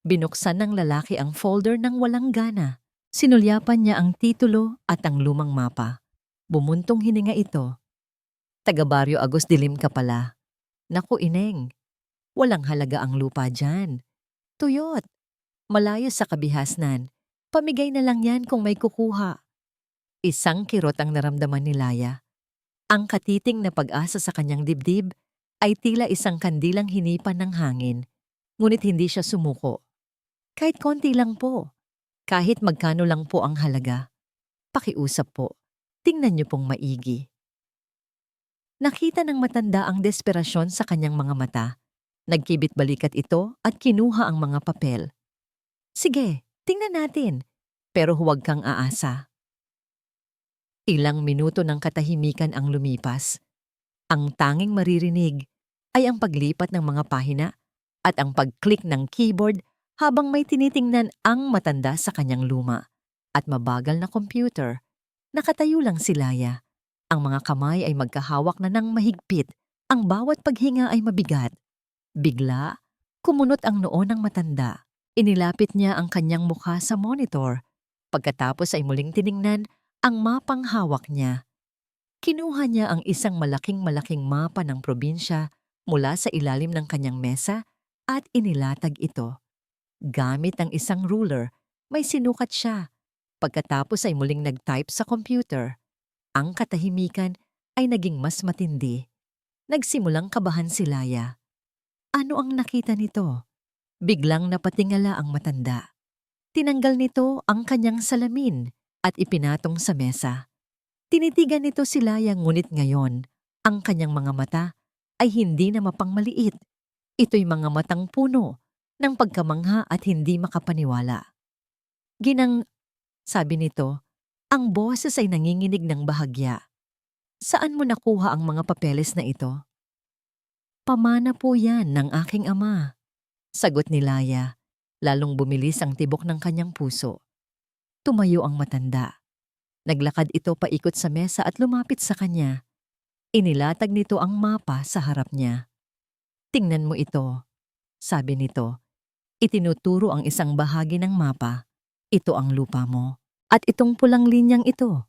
Binuksan ng lalaki ang folder ng walang gana. Sinulyapan niya ang titulo at ang lumang mapa. Bumuntong hininga ito. "Taga Barrio Agos Dilim ka pala." "Naku, Ineng, walang halaga ang lupa dyan. Tuyot, malayo sa kabihasnan. Pamigay na lang yan kung may kukuha." Isang kirot ang naramdaman ni Laya. Ang katiting na pag-asa sa kanyang dibdib ay tila isang kandilang hinipan ng hangin, ngunit hindi siya sumuko. "Kahit konti lang po. Kahit magkano lang po ang halaga. Pakiusap po. Tingnan niyo pong maigi." Nakita ng matanda ang desperasyon sa kanyang mga mata. Nagkibit balikat ito at kinuha ang mga papel. "Sige, tingnan natin. Pero huwag kang aasa." Ilang minuto ng katahimikan ang lumipas. Ang tanging maririnig ay ang paglipat ng mga pahina at ang pag-click ng keyboard habang may tinitingnan ang matanda sa kanyang luma at mabagal na computer. Nakatayo lang si Laya. Ang mga kamay ay magkahawak na ng mahigpit. Ang bawat paghinga ay mabigat. Bigla, kumunot ang noo ng matanda. Inilapit niya ang kanyang mukha sa monitor. Pagkatapos ay muling tiningnan ang mapang hawak niya. Kinuha niya ang isang malaking-malaking mapa ng probinsya mula sa ilalim ng kanyang mesa at inilatag ito. Gamit ang isang ruler, may sinukat siya. Pagkatapos ay muling nag-type sa computer. Ang katahimikan ay naging mas matindi. Nagsimulang kabahan si Laya. Ano ang nakita nito? Biglang napatingala ang matanda. Tinanggal nito ang kanyang salamin at ipinatong sa mesa. Tinitigan nito si Laya ngunit ngayon, ang kanyang mga mata ay hindi na mapangmaliit. Ito'y mga matang puno ng pagkamangha at hindi makapaniwala. Sabi nito, Ang boses ay nanginginig ng bahagya. Saan mo nakuha ang mga papeles na ito? Pamana po yan ng aking ama, sagot ni Laya. Lalong bumilis ang tibok ng kanyang puso. Tumayo ang matanda. Naglakad ito paikot sa mesa at lumapit sa kanya. Inilatag nito ang mapa sa harap niya. Tingnan mo ito, sabi nito. Itinuturo ang isang bahagi ng mapa. Ito ang lupa mo. At itong pulang linyang ito.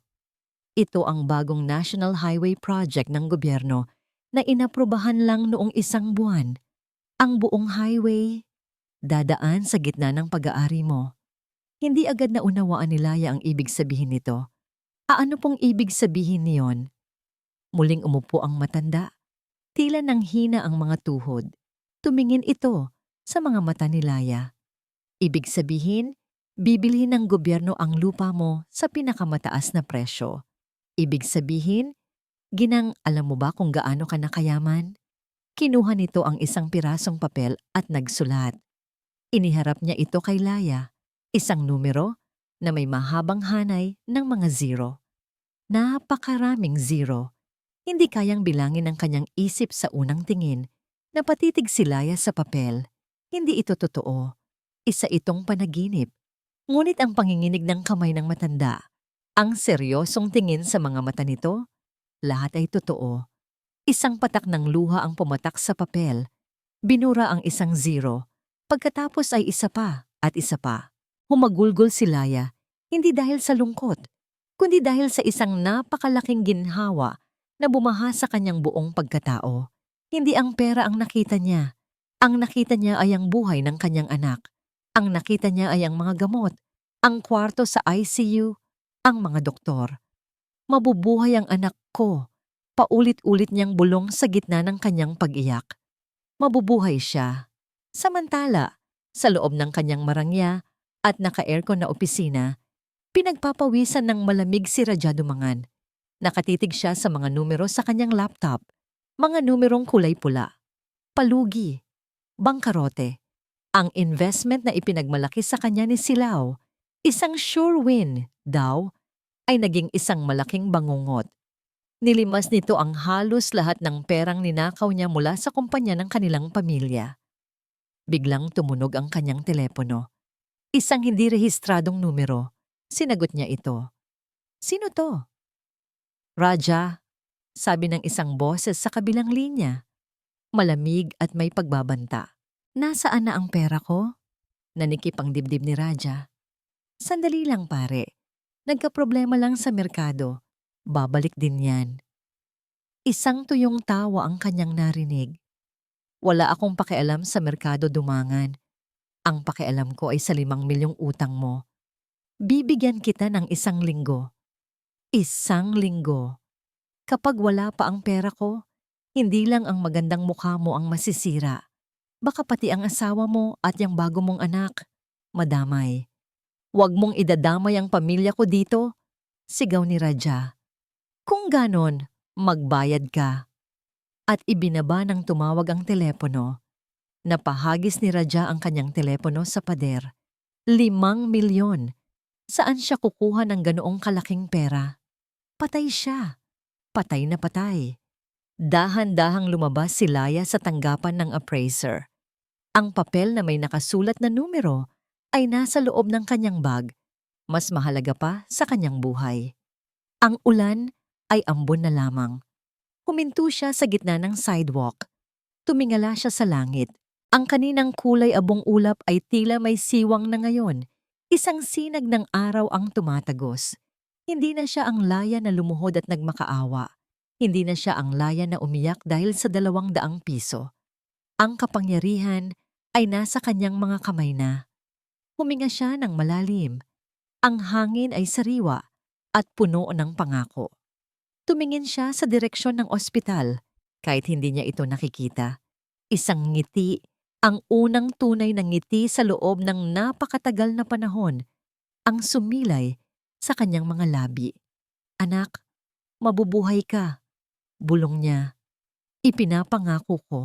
Ito ang bagong National Highway Project ng gobyerno na inaprubahan lang noong 1 buwan. Ang buong highway dadaan sa gitna ng pag-aari mo. Hindi agad na unawaan ni Laya ang ibig sabihin nito. Ano pong ibig sabihin niyon? Muling umupo ang matanda. Tila nang hina ang mga tuhod. Tumingin ito sa mga mata ni Laya. Ibig sabihin, bibili ng gobyerno ang lupa mo sa pinakamataas na presyo. Ibig sabihin, alam mo ba kung gaano ka nakayaman? Kinuha nito ang isang pirasong papel at nagsulat. Iniharap niya ito kay Laya, isang numero na may mahabang hanay ng mga zero. Napakaraming zero. Hindi kayang bilangin ng kanyang isip sa unang tingin. Napatitig si Laya sa papel. Hindi ito totoo. Isa itong panaginip. Ngunit ang panginginig ng kamay ng matanda, ang seryosong tingin sa mga mata nito, lahat ay totoo. Isang patak ng luha ang pumatak sa papel. Binura ang isang zero. Pagkatapos ay isa pa at isa pa. Humagulgol si Laya, hindi dahil sa lungkot, kundi dahil sa isang napakalaking ginhawa na bumaha sa kanyang buong pagkatao. Hindi ang pera ang nakita niya. Ang nakita niya ay ang buhay ng kanyang anak. Ang nakita niya ay ang mga gamot, ang kwarto sa ICU, ang mga doktor. Mabubuhay ang anak ko. Paulit-ulit niyang bulong sa gitna ng kanyang pag-iyak. Mabubuhay siya. Samantala, sa loob ng kanyang marangya at naka-aircon na opisina, pinagpapawisan ng malamig si Radya Dumangan. Nakatitig siya sa mga numero sa kanyang laptop, mga numerong kulay pula. Palugi, bangkarote, ang investment na ipinagmalaki sa kanya ni Silao, isang sure win daw, ay naging isang malaking bangungot. Nilimas nito ang halos lahat ng perang ninakaw niya mula sa kumpanya ng kanilang pamilya. Biglang tumunog ang kanyang telepono. Isang hindi rehistradong numero. Sinagot niya ito. Sino to? Radya, sabi ng isang boses sa kabilang linya. Malamig at may pagbabanta. Nasaan na ang pera ko? Nanikip ang dibdib ni Radya. Sandali lang pare. Nagkaproblema lang sa merkado. Babalik din yan. Isang tuyong tawa ang kanyang narinig. Wala akong pakialam sa merkado Dumangan. Ang pakialam ko ay sa 5 milyong utang mo. Bibigyan kita ng 1 linggo. 1 linggo. Kapag wala pa ang pera ko, hindi lang ang magandang mukha mo ang masisira. Baka pati ang asawa mo at yung bago mong anak. Madamay. Huwag mong idadamay ang pamilya ko dito. Sigaw ni Radya. Kung ganon, magbayad ka. At ibinaba ng tumawag ang telepono. Napahagis ni Radya ang kanyang telepono sa pader. 5 milyon. Saan siya kukuha ng ganoong kalaking pera? Patay siya. Patay na patay. Dahan-dahang lumabas si Laya sa tanggapan ng appraiser. Ang papel na may nakasulat na numero ay nasa loob ng kanyang bag. Mas mahalaga pa sa kanyang buhay. Ang ulan ay ambon na lamang. Huminto siya sa gitna ng sidewalk. Tumingala siya sa langit. Ang kaninang kulay abong ulap ay tila may siwang na ngayon. Isang sinag ng araw ang tumatagos. Hindi na siya ang Laya na lumuhod at nagmakaawa. Hindi na siya ang Laya na umiyak dahil sa 200 piso. Ang kapangyarihan ay nasa kanyang mga kamay na. Huminga siya ng malalim. Ang hangin ay sariwa at puno ng pangako. Tumingin siya sa direksyon ng ospital kahit hindi niya ito nakikita. Isang ngiti, ang unang tunay na ngiti sa loob ng napakatagal na panahon, ang sumilay sa kanyang mga labi. Anak, mabubuhay ka, bulong niya. Ipinapangako ko.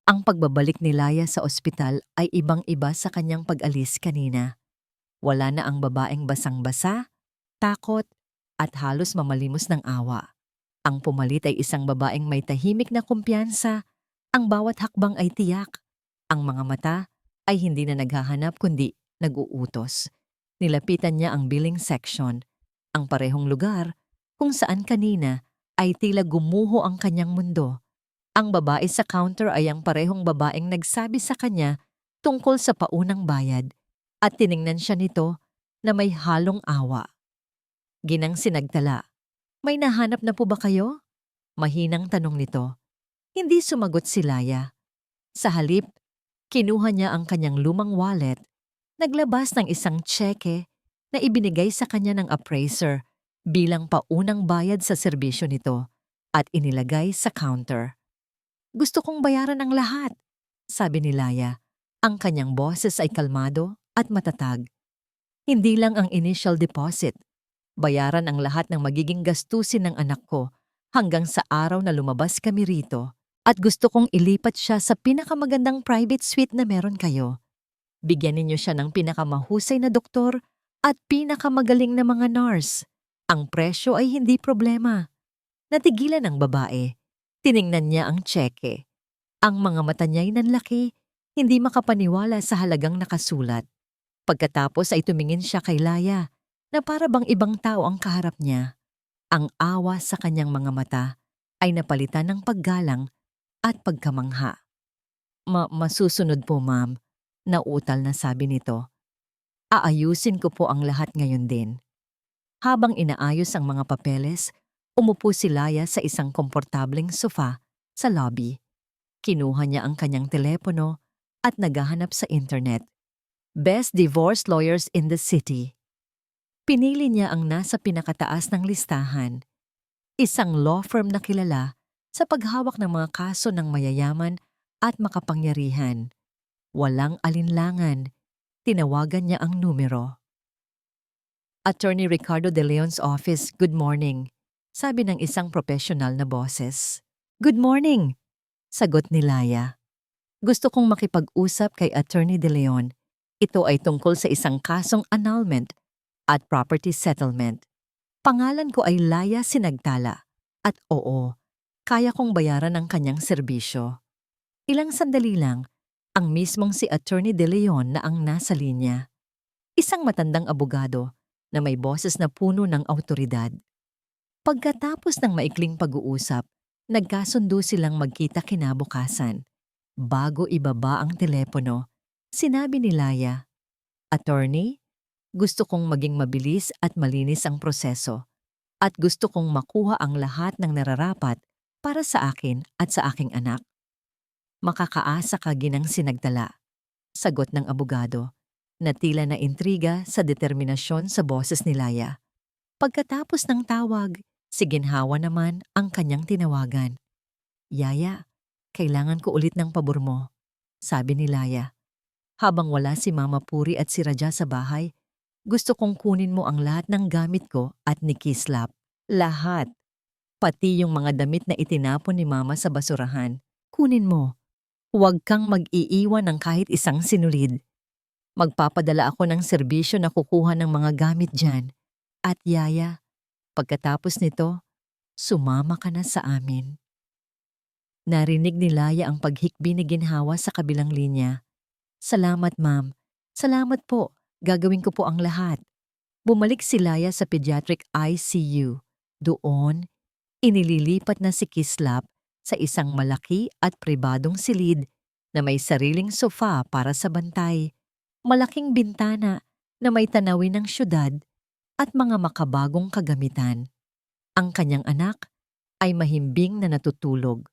Ang pagbabalik ni Laya sa ospital ay ibang-iba sa kanyang pag-alis kanina. Wala na ang babaeng basang-basa, takot, at halos mamalimos ng awa. Ang pumalit ay isang babaeng may tahimik na kumpiyansa, ang bawat hakbang ay tiyak. Ang mga mata ay hindi na naghahanap kundi nag-uutos. Nilapitan niya ang billing section, ang parehong lugar kung saan kanina ay tila gumuho ang kanyang mundo. Ang babae sa counter ay ang parehong babaeng nagsabi sa kanya tungkol sa paunang bayad at tiningnan siya nito na may halong awa. Ginang sinagtala, "May nahanap na po ba kayo?" Mahinang tanong nito. Hindi sumagot si Laya. Sa halip, kinuha niya ang kanyang lumang wallet, naglabas ng isang tseke na ibinigay sa kanya ng appraiser bilang paunang bayad sa serbisyo nito at inilagay sa counter. "Gusto kong bayaran ang lahat," sabi ni Laya. Ang kanyang boses ay kalmado at matatag. "Hindi lang ang initial deposit. Bayaran ang lahat ng magiging gastusin ng anak ko hanggang sa araw na lumabas kami rito. At gusto kong ilipat siya sa pinakamagandang private suite na meron kayo. Bigyan ninyo siya ng pinakamahusay na doktor at pinakamagaling na mga nurse. Ang presyo ay hindi problema." Natigilan ang babae. Tiningnan niya ang tseke. Ang mga mata niya'y nanlaki, hindi makapaniwala sa halagang nakasulat. Pagkatapos ay tumingin siya kay Laya na para bang ibang tao ang kaharap niya. Ang awa sa kanyang mga mata ay napalitan ng paggalang at pagkamangha. Masusunod po, ma'am," nauutal na sabi nito. "Aayusin ko po ang lahat ngayon din." Habang inaayos ang mga papeles, umupo si Laya sa isang komportableng sofa sa lobby. Kinuha niya ang kanyang telepono at naghahanap sa internet. Best divorce lawyers in the city. Pinili niya ang nasa pinakataas ng listahan. Isang law firm na kilala sa paghawak ng mga kaso ng mayayaman at makapangyarihan. Walang alinlangan, tinawagan niya ang numero. "Attorney Ricardo De Leon's office, good morning," sabi ng isang professional na boses. "Good morning," sagot ni Laya. "Gusto kong makipag-usap kay Attorney De Leon. Ito ay tungkol sa isang kasong annulment at property settlement. Pangalan ko ay Laya Sinagtala at oo, kaya kong bayaran ang kanyang serbisyo." Ilang sandali lang, ang mismong si Attorney De Leon na ang nasa linya. Isang matandang abogado na may boses na puno ng awtoridad. Pagkatapos ng maikling pag-uusap, nagkasundo silang magkita kinabukasan. Bago ibaba ang telepono, sinabi ni Laya, "Attorney, gusto kong maging mabilis at malinis ang proseso at gusto kong makuha ang lahat ng nararapat para sa akin at sa aking anak." "Makakaasa ka, Ginang Sinagtala," sagot ng abogado, na tila na intriga sa determinasyon sa boses ni Laya. Pagkatapos ng tawag, siginhawa naman ang kanyang tinawagan. "Yaya, kailangan ko ulit ng pabor mo," sabi ni Laya. "Habang wala si Mama Puri at si Raja sa bahay, gusto kong kunin mo ang lahat ng gamit ko at ni Kislap. Lahat. Pati yung mga damit na itinapon ni Mama sa basurahan. Kunin mo. Huwag kang mag-iiwan ng kahit isang sinulid. Magpapadala ako ng serbisyo na kukuha ng mga gamit dyan. At Yaya, pagkatapos nito, sumama ka na sa amin." Narinig ni Laya ang paghikbi ni ginhawa sa kabilang linya. "Salamat, ma'am. Salamat po. Gagawin ko po ang lahat." Bumalik si Laya sa pediatric ICU. Doon, inililipat na si Kislap sa isang malaki at pribadong silid na may sariling sofa para sa bantay, malaking bintana na may tanawin ng syudad at mga makabagong kagamitan. Ang kanyang anak ay mahimbing na natutulog,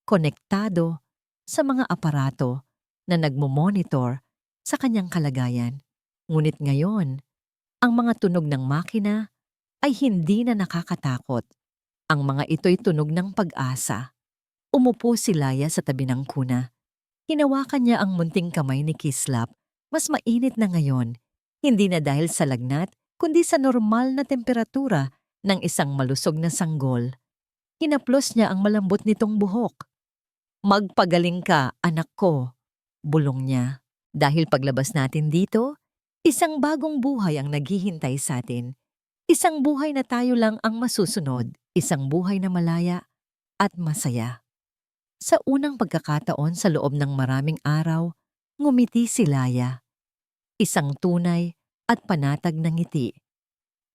konektado sa mga aparato na nagmo-monitor sa kanyang kalagayan. Ngunit ngayon, ang mga tunog ng makina ay hindi na nakakatakot. Ang mga ito'y tunog ng pag-asa. Umupo si Laya sa tabi ng kuna. Hinawakan niya ang munting kamay ni Kislap. Mas mainit na ngayon, hindi na dahil sa lagnat, kundi sa normal na temperatura ng isang malusog na sanggol. Hinaplos niya ang malambot nitong buhok. "Magpagaling ka, anak ko," bulong niya. "Dahil paglabas natin dito, Isang bagong buhay ang naghihintay sa atin. Isang buhay na tayo lang ang masusunod. Isang buhay na malaya at masaya. Sa unang pagkakataon sa loob ng maraming araw, ngumiti si Laya. Isang tunay at panatag na ngiti.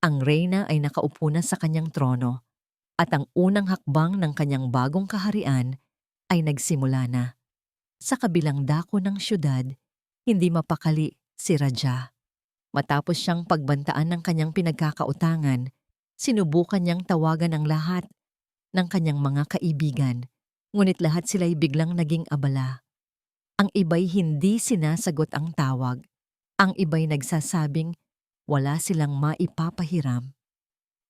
Ang reyna ay nakaupo na sa kanyang trono at ang unang hakbang ng kanyang bagong kaharian ay nagsimula na. Sa kabilang dako ng syudad, hindi mapakali si Raja. Matapos siyang pagbantaan ng kanyang pinagkakautangan, sinubukan niyang tawagan ang lahat ng kanyang mga kaibigan, ngunit lahat sila'y biglang naging abala. Ang iba'y hindi sinasagot ang tawag. Ang iba'y nagsasabing wala silang maipapahiram.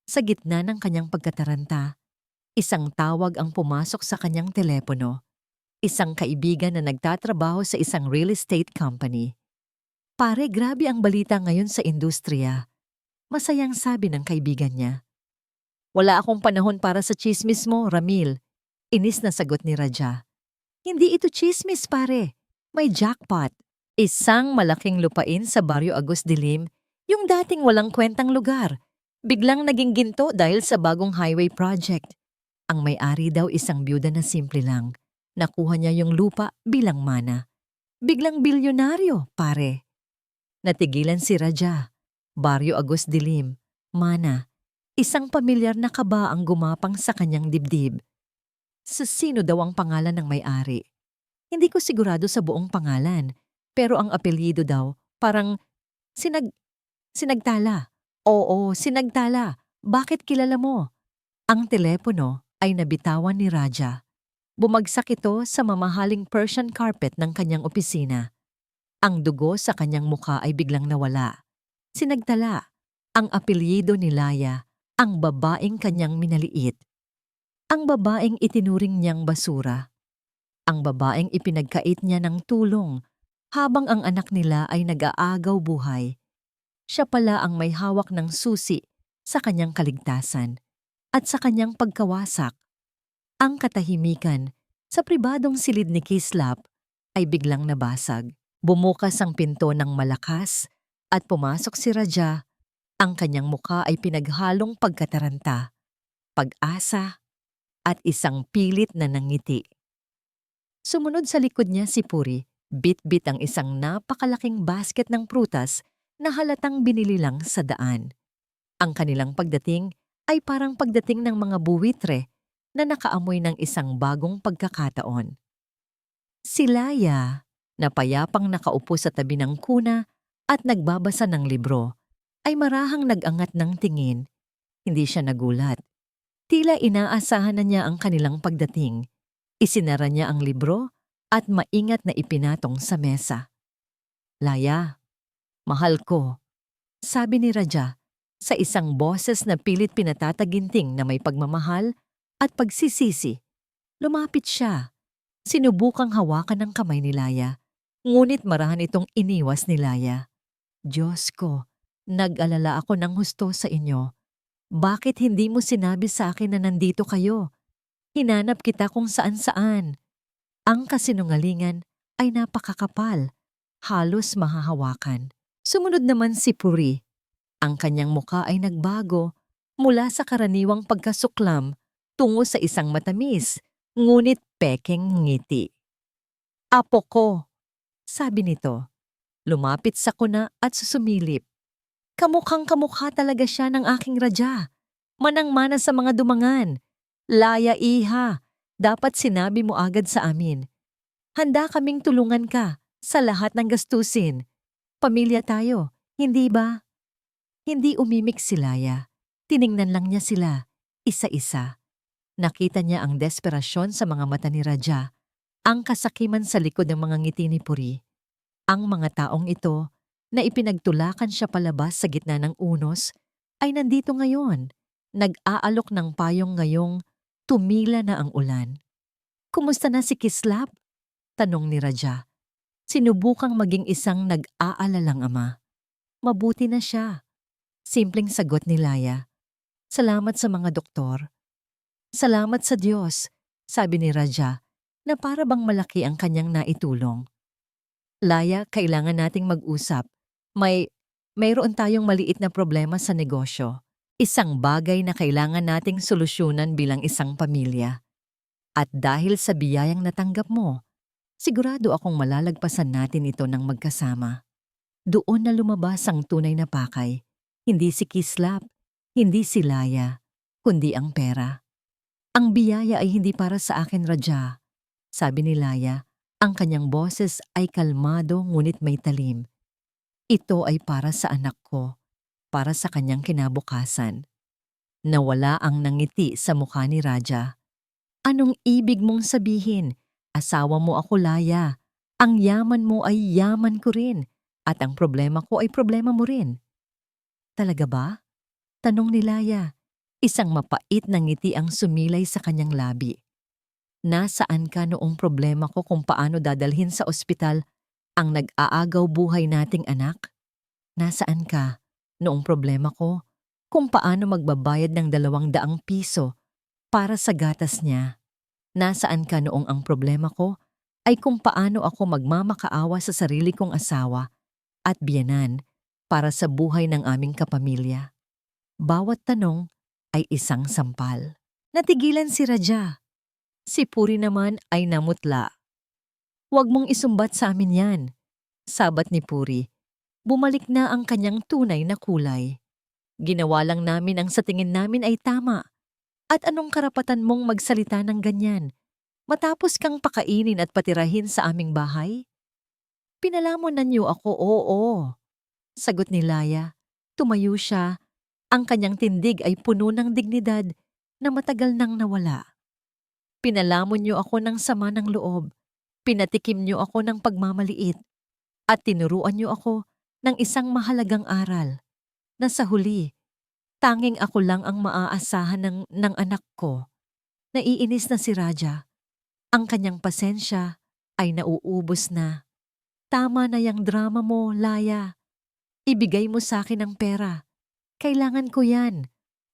Sa gitna ng kanyang pagkataranta, isang tawag ang pumasok sa kanyang telepono. Isang kaibigan na nagtatrabaho sa isang real estate company. "Pare, grabe ang balita ngayon sa industriya." Masayang sabi ng kaibigan niya. "Wala akong panahon para sa tsismis mo, Ramil." Inis na sagot ni Raja. "Hindi ito tsismis, pare. May jackpot. Isang malaking lupain sa Barrio Agos Dilim, yung dating walang kwentang lugar. Biglang naging ginto dahil sa bagong highway project. Ang may-ari daw isang byuda na simple lang. Nakuha niya yung lupa bilang mana. Biglang bilyonaryo, pare." Natigilan si Raja. Barrio Agos Dilim, mana. Isang pamilyar na kaba ang gumapang sa kanyang dibdib. Sa sino daw ang pangalan ng may-ari? Hindi ko sigurado sa buong pangalan, pero ang apelyido daw parang Sinagtala. "Oo, Sinagtala. Bakit kilala mo?" Ang telepono ay nabitawan ni Raja. Bumagsak ito sa mamahaling Persian carpet ng kanyang opisina. Ang dugo sa kanyang mukha ay biglang nawala. Sinagtala, ang apelyido ni Laya, ang babaeng kanyang minaliit. Ang babaeng itinuring niyang basura. Ang babaeng ipinagkait niya ng tulong habang ang anak nila ay nag-aagaw buhay. Siya pala ang may hawak ng susi sa kanyang kaligtasan at sa kanyang pagkawasak. Ang katahimikan sa pribadong silid ni Kislap ay biglang nabasag. Bumukas ang pinto ng malakas at pumasok si Raja. Ang kanyang muka ay pinaghalong pagkataranta, pag-asa at isang pilit na nangiti. Sumunod sa likod niya si Puri, bit-bit ang isang napakalaking basket ng prutas na halatang binili lang sa daan. Ang kanilang pagdating ay parang pagdating ng mga buwitre na nakaamoy ng isang bagong pagkakataon. Si Laya, na payapang nakaupo sa tabi ng kuna at nagbabasa ng libro, ay marahang nag-angat ng tingin. Hindi siya nagulat. Tila inaasahan na niya ang kanilang pagdating. Isinara niya ang libro at maingat na ipinatong sa mesa. "Laya, mahal ko," sabi ni Raja sa isang boses na pilit pinatataginting na may pagmamahal at pagsisisi. Lumapit siya. Sinubukang hawakan ng kamay ni Laya, ngunit marahan itong iniwas ni Laya. "Diyos ko, nag-alala ako ng husto sa inyo. Bakit hindi mo sinabi sa akin na nandito kayo? Hinanap kita kung saan-saan." Ang kasinungalingan ay napakakapal, halos mahahawakan. Sumunod naman si Puri. Ang kanyang muka ay nagbago mula sa karaniwang pagkasuklam tungo sa isang matamis, ngunit pekeng ngiti. "Apo ko," sabi nito. Lumapit sa kuna at susumilip. Kamukhang kamukha talaga siya ng aking Raja. Manang-mana sa mga dumangan. "Laya, iha, dapat sinabi mo agad sa amin. Handa kaming tulungan ka sa lahat ng gastusin. Pamilya tayo, hindi ba?" Hindi umimik si Laya. Tiningnan lang niya sila, isa-isa. Nakita niya ang desperasyon sa mga mata ni Raja, ang kasakiman sa likod ng mga ngiti ni Puri. Ang mga taong ito, na ipinagtulakan siya palabas sa gitna ng unos, ay nandito ngayon, nag-aalok ng payong ngayong tumila na ang ulan. "Kumusta na si Kislap?" tanong ni Raja. Sinubukang maging isang nag-aalalang ama. "Mabuti na siya," simpleng sagot ni Laya. "Salamat sa mga doktor." "Salamat sa Diyos," sabi ni Raja, na para bang malaki ang kanyang naitulong. "Laya, kailangan nating mag-usap. May mayroon tayong maliit na problema sa negosyo. Isang bagay na kailangan nating solusyonan bilang isang pamilya. At dahil sa biyayang natanggap mo, sigurado akong malalagpasan natin ito ng magkasama. Doon na lumabas ang tunay na pakay. Hindi si Kislap, hindi si Laya, kundi ang pera. Ang biyaya ay hindi para sa akin, Raja. Sabi ni Laya, ang kanyang boses ay kalmado ngunit may talim. Ito ay para sa anak ko, para sa kanyang kinabukasan. Nawala ang nangiti sa mukha ni Raja. Anong ibig mong sabihin? Asawa mo ako, Laya. Ang yaman mo ay yaman ko rin. At ang problema ko ay problema mo rin. Talaga ba? Tanong ni Laya. Isang mapait na ngiti ang sumilay sa kanyang labi. Nasaan ka noong problema ko kung paano dadalhin sa ospital ang nag-aagaw buhay nating anak? Nasaan ka noong problema ko kung paano magbabayad ng 200 piso para sa gatas niya? Nasaan ka noong ang problema ko ay kung paano ako magmamakaawa sa sarili kong asawa at biyenan para sa buhay ng aming kapamilya? Bawat tanong ay isang sampal. Natigilan si Raja. Si Puri naman ay namutla. Huwag mong isumbat sa amin yan, sabat ni Puri. Bumalik na ang kanyang tunay na kulay. Ginawa lang namin ang sa tingin namin ay tama. At anong karapatan mong magsalita ng ganyan? Matapos kang pakainin at patirahin sa aming bahay? Pinalamonan niyo ako, oo. Sagot ni Laya. Tumayo siya. Ang kanyang tindig ay puno ng dignidad na matagal nang nawala. Pinalamon niyo ako ng sama ng loob. Pinatikim niyo ako ng pagmamaliit. At tinuruan niyo ako ng isang mahalagang aral. Na sa huli, tanging ako lang ang maaasahan ng anak ko. Naiinis na si Raja. Ang kanyang pasensya ay nauubos na. Tama na yung drama mo, Laya. Ibigay mo sa akin ang pera. Kailangan ko yan.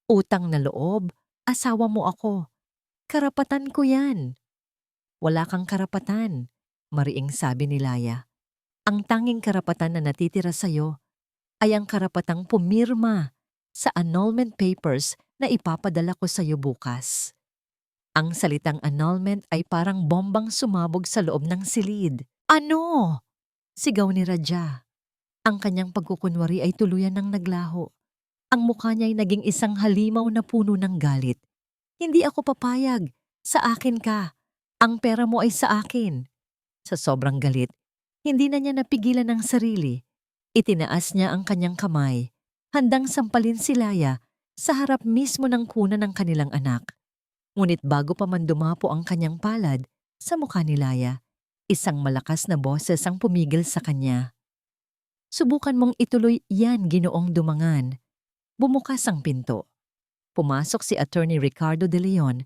Utang na loob, asawa mo ako. Karapatan ko yan. Wala kang karapatan, mariing sabi ni Laya. Ang tanging karapatan na natitira sa'yo ay ang karapatang pumirma sa annulment papers na ipapadala ko sa'yo bukas. Ang salitang annulment ay parang bombang sumabog sa loob ng silid. Ano? Sigaw ni Raja. Ang kanyang pagkukunwari ay tuluyan ng naglaho. Ang mukha niya ay naging isang halimaw na puno ng galit. Hindi ako papayag. Sa akin ka. Ang pera mo ay sa akin. Sa sobrang galit, hindi na niya napigilan ang sarili. Itinaas niya ang kanyang kamay, handang sampalin si Laya sa harap mismo ng kuna ng kanilang anak. Ngunit bago pa man dumapo ang kanyang palad sa mukha ni Laya, isang malakas na boses ang pumigil sa kanya. Subukan mong ituloy yan, Ginoong Dumangan. Bumukas ang pinto. Pumasok si Attorney Ricardo de Leon,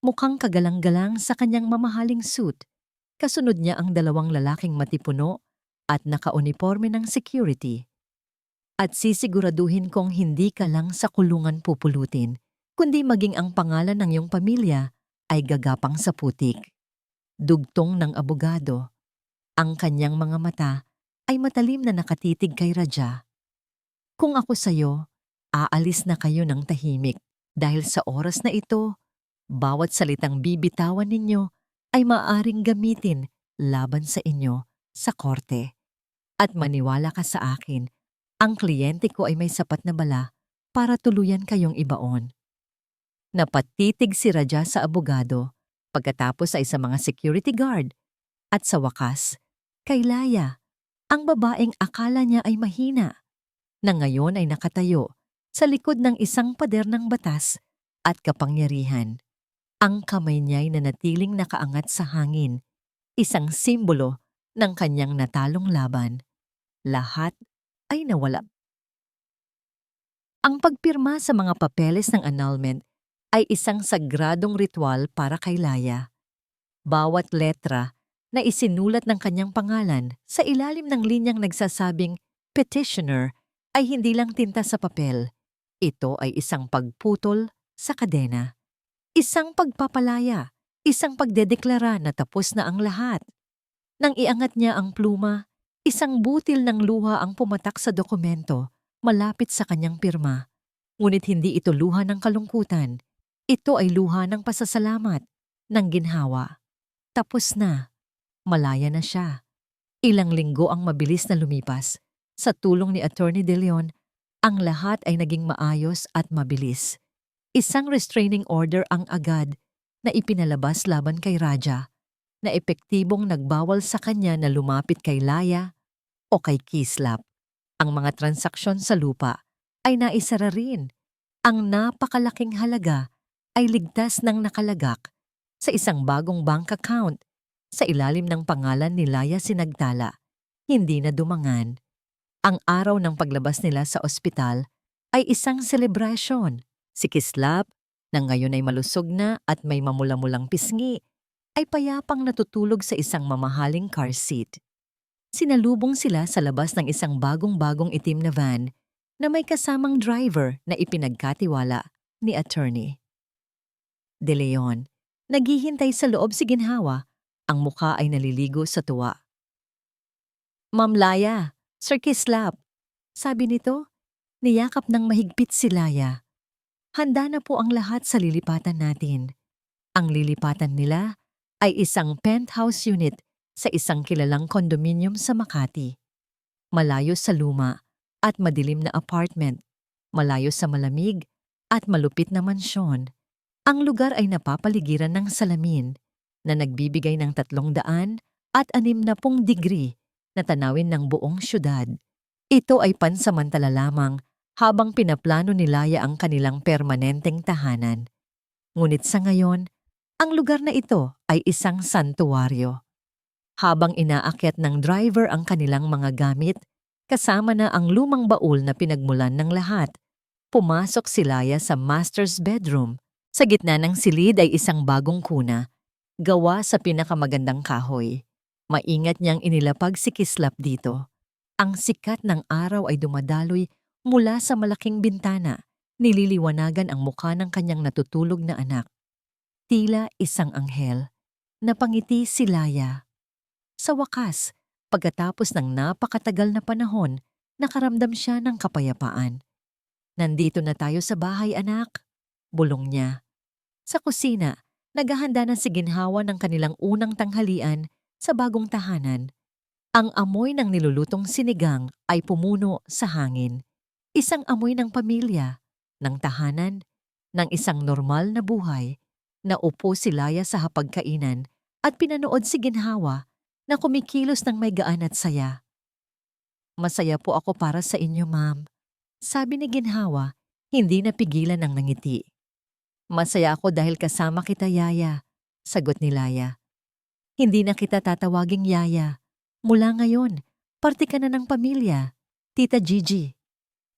mukhang kagalang-galang sa kanyang mamahaling suit. Kasunod niya ang 2 lalaking matipuno at nakauniforme ng security. At sisiguraduhin kong hindi ka lang sa kulungan pupulutin, kundi maging ang pangalan ng iyong pamilya ay gagapang sa putik. Dugtong ng abogado. Ang kanyang mga mata ay matalim na nakatitig kay Raja. Kung ako sa'yo, aalis na kayo ng tahimik dahil sa oras na ito, bawat salitang bibitawan ninyo ay maaaring gamitin laban sa inyo sa korte. At maniwala ka sa akin, ang kliyente ko ay may sapat na bala para tuluyan kayong ibaon. Napatitig si Raja sa abogado, pagkatapos ay sa mga security guard, at sa wakas, kay Laya, ang babaeng akala niya ay mahina, na ngayon ay nakatayo sa likod ng isang pader ng batas at kapangyarihan. Ang kamay niya'y nanatiling nakaangat sa hangin, isang simbolo ng kanyang natalong laban. Lahat ay nawala. Ang pagpirma sa mga papeles ng annulment ay isang sagradong ritual para kay Laya. Bawat letra na isinulat ng kanyang pangalan sa ilalim ng linyang nagsasabing petitioner ay hindi lang tinta sa papel. Ito ay isang pagputol sa kadena. Isang pagpapalaya, isang pagdedeklara na tapos na ang lahat. Nang iangat niya ang pluma, isang butil ng luha ang pumatak sa dokumento malapit sa kanyang pirma. Ngunit hindi ito luha ng kalungkutan. Ito ay luha ng pasasalamat, ng ginhawa. Tapos na. Malaya na siya. Ilang linggo ang mabilis na lumipas. Sa tulong ni Attorney De Leon, ang lahat ay naging maayos at mabilis. Isang restraining order ang agad na ipinalabas laban kay Raja, na epektibong nagbawal sa kanya na lumapit kay Laya o kay Kislap. Ang mga transaksyon sa lupa ay naisara rin. Ang napakalaking halaga ay ligtas ng nakalagak sa isang bagong bank account sa ilalim ng pangalan ni Laya Sinagtala. Hindi na dumangan. Ang araw ng paglabas nila sa ospital ay isang selebrasyon. Si Kislap, na ngayon ay malusog na at may mamula-mulang pisngi, ay payapang natutulog sa isang mamahaling car seat. Sinalubong sila sa labas ng isang bagong-bagong itim na van na may kasamang driver na ipinagkatiwala ni Attorney De Leon. Naghihintay sa loob si Ginhawa, ang mukha ay naliligo sa tuwa. "Ma'am Laya, Sir Kislap," sabi nito, niyakap ng mahigpit si Laya. "Handa na po ang lahat sa lilipatan natin." Ang lilipatan nila ay isang penthouse unit sa isang kilalang kondominium sa Makati. Malayo sa luma at madilim na apartment, malayo sa malamig at malupit na mansyon. Ang lugar ay napapaligiran ng salamin na nagbibigay ng 360 degree na tanawin ng buong syudad. Ito ay pansamantala lamang habang pinaplano ni Laya ang kanilang permanenteng tahanan. Ngunit sa ngayon, ang lugar na ito ay isang santuwaryo. Habang inaakyat ng driver ang kanilang mga gamit, kasama na ang lumang baul na pinagmulan ng lahat, pumasok si Laya sa master's bedroom. Sa gitna ng silid ay isang bagong kuna, gawa sa pinakamagandang kahoy. Maingat niyang inilapag si Kislap dito. Ang sikat ng araw ay dumadaloy mula sa malaking bintana, nililiwanagan ang mukha ng kanyang natutulog na anak. Tila isang anghel. Napangiti si Laya. Sa wakas, pagkatapos ng napakatagal na panahon, nakaramdam siya ng kapayapaan. "Nandito na tayo sa bahay, anak," bulong niya. Sa kusina, naghahanda na si Ginhawa ng kanilang unang tanghalian sa bagong tahanan. Ang amoy ng nilulutong sinigang ay pumuno sa hangin. Isang amoy ng pamilya, ng tahanan, ng isang normal na buhay. Naupo si Laya sa hapagkainan at pinanood si Ginhawa na kumikilos ng may gaan at saya. "Masaya po ako para sa inyo, ma'am," sabi ni Ginhawa, hindi napigilan ng nangiti. "Masaya ako dahil kasama kita, Yaya," sagot ni Laya. "Hindi na kita tatawaging Yaya. Mula ngayon, parte ka na ng pamilya, Tita Gigi."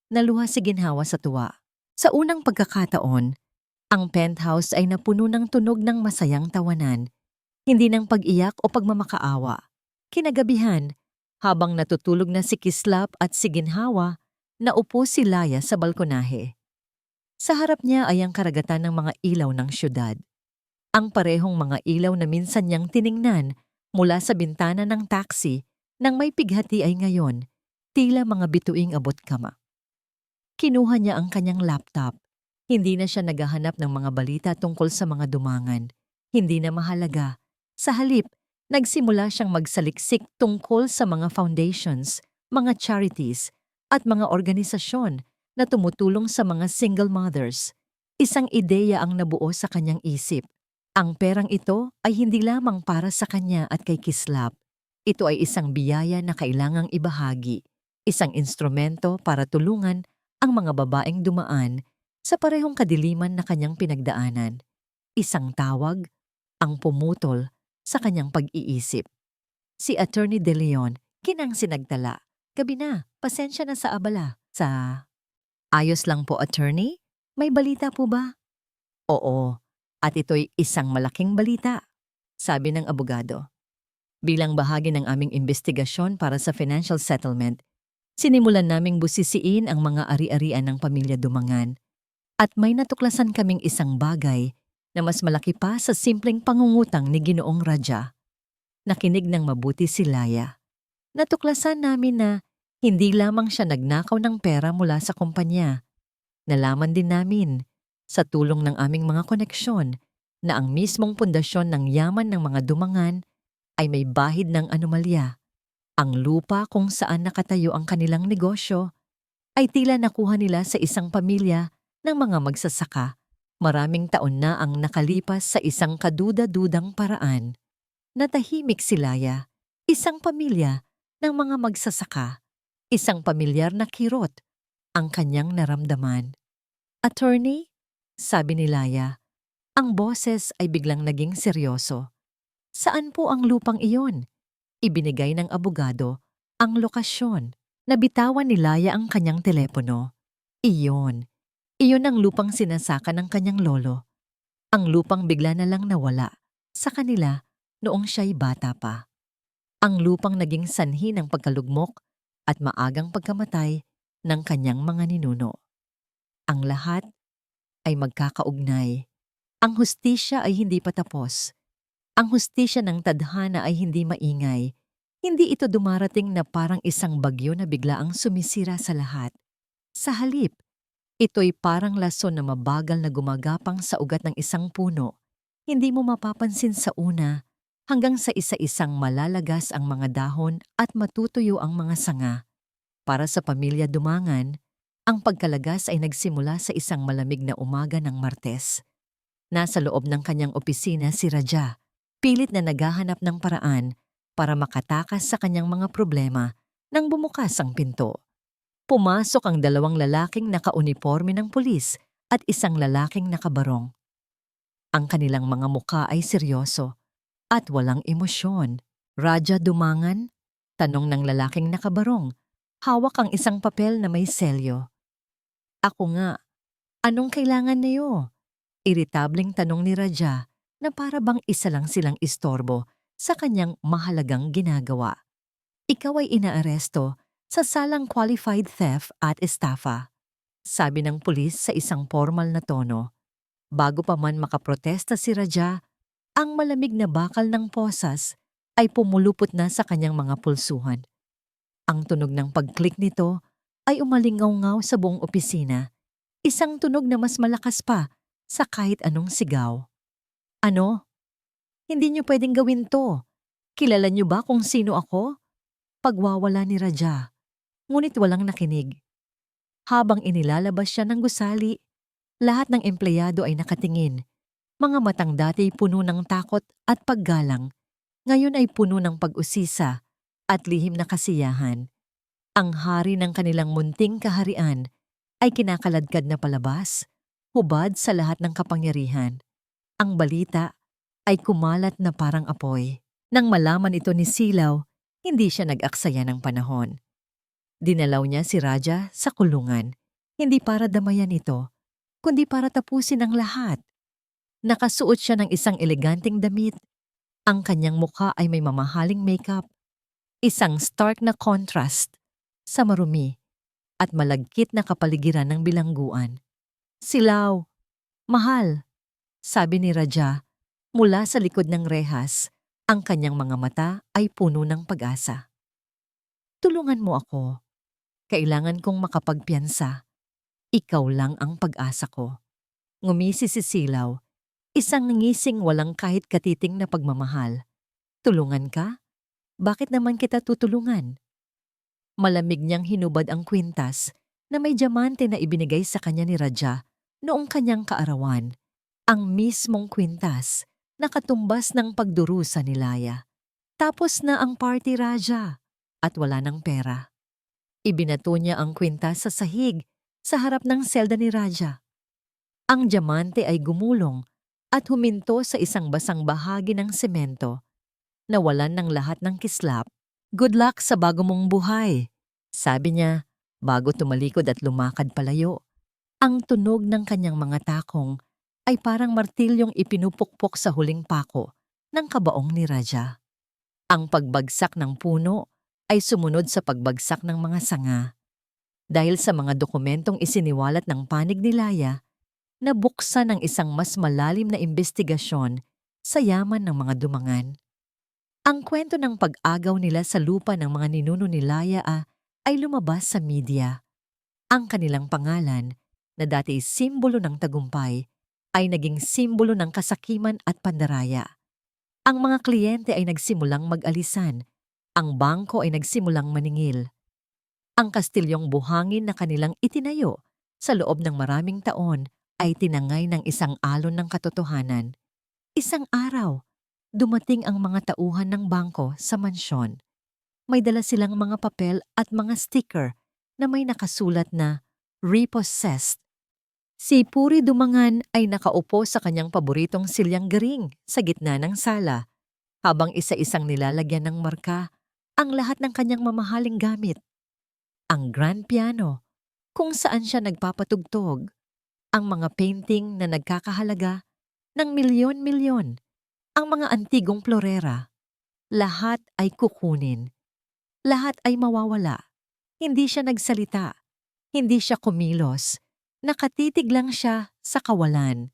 Naluha si Ginhawa sa tuwa. Sa unang pagkakataon, ang penthouse ay napuno ng tunog ng masayang tawanan, hindi ng pag-iyak o pagmamakaawa. Kinagabihan, habang natutulog na si Kislap at si Ginhawa, naupo si Laya sa balkonahe. Sa harap niya ay ang karagatan ng mga ilaw ng syudad. Ang parehong mga ilaw na minsan niyang tiningnan mula sa bintana ng taxi nang may pighati ay ngayon, tila mga bituing abot kama. Kinuha niya ang kanyang laptop. Hindi na siya naghahanap ng mga balita tungkol sa mga dumangan. Hindi na mahalaga. Sa halip, nagsimula siyang magsaliksik tungkol sa mga foundations, mga charities, at mga organisasyon na tumutulong sa mga single mothers. Isang ideya ang nabuo sa kanyang isip. Ang perang ito ay hindi lamang para sa kanya at kay Kislap. Ito ay isang biyaya na kailangang ibahagi. Isang instrumento para tulungan ang mga babaeng dumaan sa parehong kadiliman na kanyang pinagdaanan. Isang tawag ang pumutol sa kanyang pag-iisip. Si Attorney De Leon, kinang sinagtala. "Gabi na, pasensya na sa abala." "Ayos lang po, attorney? May balita po ba?" "Oo, at ito'y isang malaking balita," sabi ng abogado. "Bilang bahagi ng aming investigasyon para sa financial settlement, sinimulan naming busisiin ang mga ari-arian ng pamilya Dumangan at may natuklasan kaming isang bagay na mas malaki pa sa simpleng pangungutang ni Ginoong Raja." Nakinig ng mabuti si Laya. "Natuklasan namin na Hindi lamang siya nagnakaw ng pera mula sa kumpanya. Nalaman din namin, sa tulong ng aming mga koneksyon, na ang mismong pundasyon ng yaman ng mga dumangan ay may bahid ng anomalya. Ang lupa kung saan nakatayo ang kanilang negosyo ay tila nakuha nila sa isang pamilya ng mga magsasaka. Maraming taon na ang nakalipas sa isang kaduda-dudang paraan. Natahimik si Laya, isang pamilya ng mga magsasaka, isang pamilyar na kirot ang kanyang naramdaman. Attorney, sabi ni Laya, ang boses ay biglang naging seryoso. Saan po ang lupang iyon? Ibinigay ng abogado ang lokasyon. Nabitawan ni Laya ang kanyang telepono. Iyon. Iyon ang lupang sinasaka ng kanyang lolo. Ang lupang bigla na lang nawala sa kanila noong siya'y bata pa. Ang lupang naging sanhi ng pagkalugmok at maagang pagkamatay ng kanyang mga ninuno. Ang lahat ay magkakaugnay. Ang hustisya ay hindi pa tapos. Ang hustisya ng tadhana ay hindi maingay. Hindi ito dumarating na parang isang bagyo na biglaang sumisira sa lahat. Sa halip, ito'y parang lason na mabagal na gumagapang sa ugat ng isang puno. Hindi mo mapapansin sa una hanggang sa isa-isang malalagas ang mga dahon at matutuyo ang mga sanga. Para sa pamilya Dumangan, ang pagkalagas ay nagsimula sa isang malamig na umaga ng Martes. Nasa loob ng kanyang opisina si Raja, pilit na naghahanap ng paraan para makatakas sa kanyang mga problema nang bumukas ang pinto. Pumasok ang dalawang lalaking nakauniporme ng pulis at isang lalaking nakabarong. Ang kanilang mga muka ay seryoso at walang emosyon. Raja Dumangan? Tanong ng lalaking nakabarong. Hawak ang isang papel na may selyo. Ako nga. Anong kailangan niyo? Iritableng tanong ni Raja na para bang isa lang silang istorbo sa kanyang mahalagang ginagawa. Ikaw ay inaaresto sa salang qualified theft at estafa, sabi ng pulis sa isang formal na tono. Bago pa man makaprotesta si Raja, ang malamig na bakal ng posas ay pumulupot na sa kanyang mga pulsuhan. Ang tunog ng pag-click nito ay umalingaw-ngaw sa buong opisina, isang tunog na mas malakas pa sa kahit anong sigaw. Ano? Hindi niyo pwedeng gawin to. Kilala niyo ba kung sino ako? Pagwawala ni Raja, ngunit walang nakinig. Habang inilalabas siya ng gusali, lahat ng empleyado ay nakatingin. Mga matang dati puno ng takot at paggalang, ngayon ay puno ng pag-usisa at lihim na kasiyahan. Ang hari ng kanilang munting kaharian ay kinakaladkad na palabas, hubad sa lahat ng kapangyarihan. Ang balita ay kumalat na parang apoy. Nang malaman ito ni Silaw, hindi siya nag-aksaya ng panahon. Dinalaw niya si Raja sa kulungan, hindi para damayan ito, kundi para tapusin ang lahat. Nakasuot siya ng isang eleganteng damit. Ang kanyang mukha ay may mamahaling makeup, isang stark na contrast sa marumi at malagkit na kapaligiran ng bilangguan. Silaw, mahal, sabi ni Raja mula sa likod ng rehas. Ang kanyang mga mata ay puno ng pag-asa. Tulungan mo ako. Kailangan kong makapagpiyansa. Ikaw lang ang pag-asa ko. Ngumisi si Silaw, isang ngising walang kahit katiting na pagmamahal. Tulungan ka? Bakit naman kita tutulungan? Malamig niyang hinubad ang kwintas na may diamante na ibinigay sa kanya ni Raja noong kanyang kaarawan. Ang mismong kwintas na katumbas ng pagdurusa ni Laya. Tapos na ang party, Raja, at wala ng pera. Ibinato niya ang kwintas sa sahig sa harap ng selda ni Raja. Ang diamante ay gumulong at huminto sa isang basang bahagi ng semento. Nawalan ng lahat ng kislap. Good luck sa bago mong buhay, sabi niya bago tumalikod at lumakad palayo. Ang tunog ng kanyang mga takong ay parang martilyong ipinupukpok sa huling pako ng kabaong ni Raja. Ang pagbagsak ng puno ay sumunod sa pagbagsak ng mga sanga. Dahil sa mga dokumentong isiniwalat ng panig ni Laya, nabuksan ang isang mas malalim na imbestigasyon sa yaman ng mga Dumangan. Ang kwento ng pag-agaw nila sa lupa ng mga ninuno ni Laya ay lumabas sa media. Ang kanilang pangalan, na dati simbolo ng tagumpay, ay naging simbolo ng kasakiman at pandaraya. Ang mga kliyente ay nagsimulang mag-alisan. Ang bangko ay nagsimulang maningil. Ang kastilyong buhangin na kanilang itinayo sa loob ng maraming taon ay tinangay ng isang alon ng katotohanan. Isang araw, dumating ang mga tauhan ng bangko sa mansyon. May dala silang mga papel at mga sticker na may nakasulat na repossessed. Si Puri Dumangan ay nakaupo sa kanyang paboritong silyang garing sa gitna ng sala, habang isa-isang nilalagyan ng marka ang lahat ng kanyang mamahaling gamit. Ang grand piano, kung saan siya nagpapatugtog, ang mga painting na nagkakahalaga ng milyon-milyon, ang mga antigong florera, lahat ay kukunin. Lahat ay mawawala. Hindi siya nagsalita. Hindi siya kumilos. Nakatitig lang siya sa kawalan.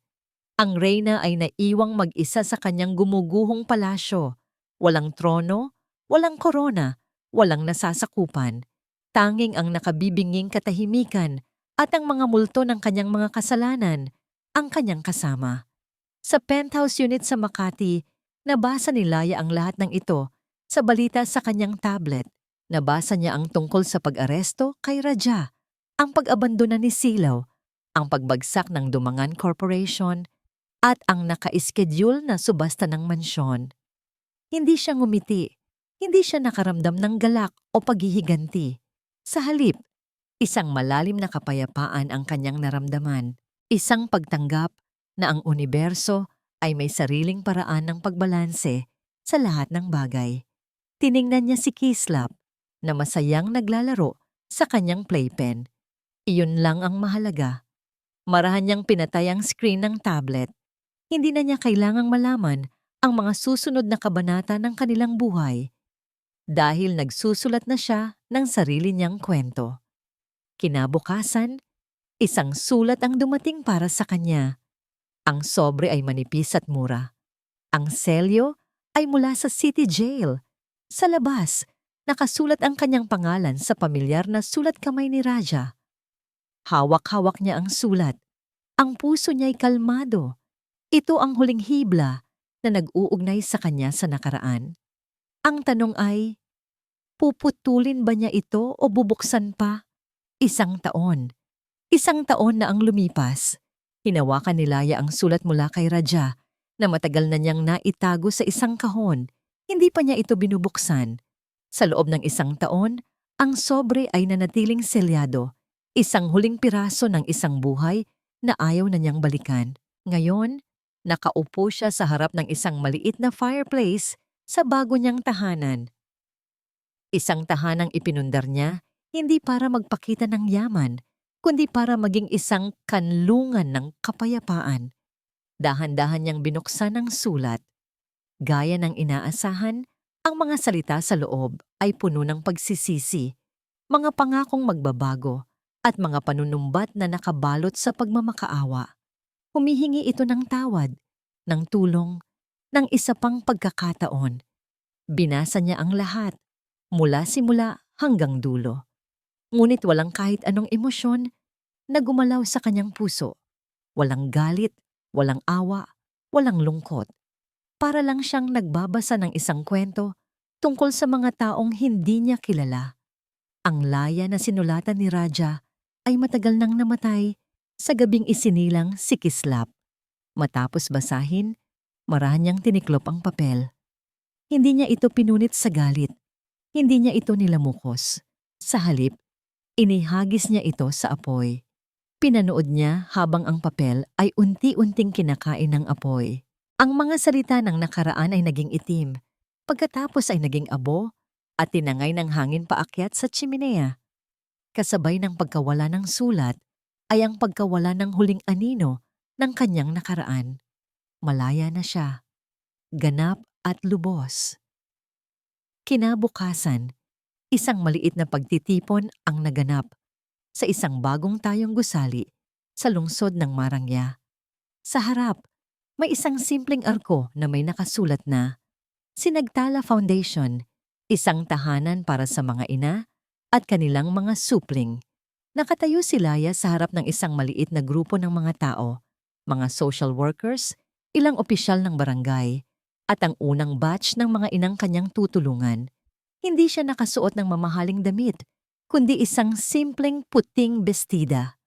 Ang reyna ay naiwang mag-isa sa kanyang gumuguhong palasyo. Walang trono, walang korona, walang nasasakupan. Tanging ang nakabibinging katahimikan at ang mga multo ng kanyang mga kasalanan ang kanyang kasama. Sa penthouse unit sa Makati, nabasa ni Laya ang lahat ng ito sa balita sa kanyang tablet. Nabasa niya ang tungkol sa pag-aresto kay Raja, ang pag-abandona ni Silaw, ang pagbagsak ng Dumangan Corporation, at ang naka-schedule na subasta ng mansyon. Hindi siya ngumiti, hindi siya nakaramdam ng galak o paghihiganti. Sa halip, isang malalim na kapayapaan ang kanyang naramdaman, isang pagtanggap na ang universo ay may sariling paraan ng pagbalanse sa lahat ng bagay. Tiningnan niya si Kislap na masayang naglalaro sa kanyang playpen. Iyon lang ang mahalaga. Marahan niyang pinatay ang screen ng tablet. Hindi na niya kailangang malaman ang mga susunod na kabanata ng kanilang buhay dahil nagsusulat na siya ng sarili niyang kwento. Kinabukasan, isang sulat ang dumating para sa kanya. Ang sobre ay manipis at mura. Ang selyo ay mula sa City Jail. Sa labas, nakasulat ang kanyang pangalan sa pamilyar na sulat kamay ni Raja. Hawak-hawak niya ang sulat. Ang puso niya'y kalmado. Ito ang huling hibla na nag-uugnay sa kanya sa nakaraan. Ang tanong ay, puputulin ba niya ito o bubuksan pa? Isang taon. Isang taon na ang lumipas. Hinawakan ni Laya ang sulat mula kay Raja na matagal na niyang naitago sa isang kahon. Hindi pa niya ito binubuksan. Sa loob ng isang taon, ang sobre ay nanatiling selyado. Isang huling piraso ng isang buhay na ayaw na niyang balikan. Ngayon, nakaupo siya sa harap ng isang maliit na fireplace sa bago niyang tahanan. Isang tahanang ipinundar niya, hindi para magpakita ng yaman, kundi para maging isang kanlungan ng kapayapaan. Dahan-dahan niyang binuksan ang sulat. Gaya ng inaasahan, ang mga salita sa loob ay puno ng pagsisisi, mga pangakong magbabago, at mga panunumbat na nakabalot sa pagmamakaawa. Humihingi ito ng tawad, ng tulong, ng isa pang pagkakataon. Binasa niya ang lahat, mula simula hanggang dulo. Ngunit walang kahit anong emosyon na gumalaw sa kanyang puso. Walang galit, walang awa, walang lungkot. Para lang siyang nagbabasa ng isang kwento tungkol sa mga taong hindi niya kilala. Ang Laya na sinulatan ni Raja ay matagal nang namatay sa gabing isinilang si Kislap. Matapos basahin, marahan niyang tiniklop ang papel. Hindi niya ito pinunit sa galit. Hindi niya ito nilamukos. Sa halip, inihagis niya ito sa apoy. Pinanood niya habang ang papel ay unti-unting kinakain ng apoy. Ang mga salita ng nakaraan ay naging itim, pagkatapos ay naging abo at tinangay ng hangin paakyat sa tsiminea. Kasabay ng pagkawala ng sulat ay ang pagkawala ng huling anino ng kanyang nakaraan. Malaya na siya, ganap at lubos. Kinabukasan, isang maliit na pagtitipon ang naganap sa isang bagong tayong gusali sa lungsod ng Marangya. Sa harap, may isang simpleng arko na may nakasulat na Sinagtala Foundation, isang tahanan para sa mga ina at kanilang mga supling. Nakatayo si Laya sa harap ng isang maliit na grupo ng mga tao, mga social workers, ilang opisyal ng barangay, at ang unang batch ng mga inang kanyang tutulungan. Hindi siya nakasuot ng mamahaling damit, kundi isang simpleng puting bestida.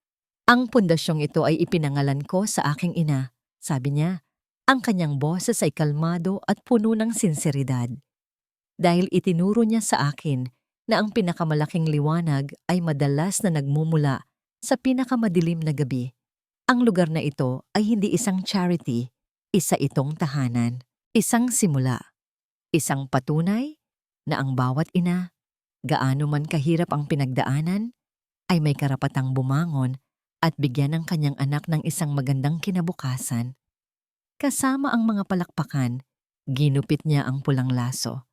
Ang pundasyong ito ay ipinangalan ko sa aking ina, sabi niya. Ang kanyang boses ay kalmado at puno ng sinseridad. Dahil itinuro niya sa akin na ang pinakamalaking liwanag ay madalas na nagmumula sa pinakamadilim na gabi. Ang lugar na ito ay hindi isang charity, isa itong tahanan, isang simula, isang patunay na ang bawat ina, gaano man kahirap ang pinagdaanan, ay may karapatang bumangon at bigyan ng kanyang anak ng isang magandang kinabukasan. Kasama ang mga palakpakan, ginupit niya ang pulang laso.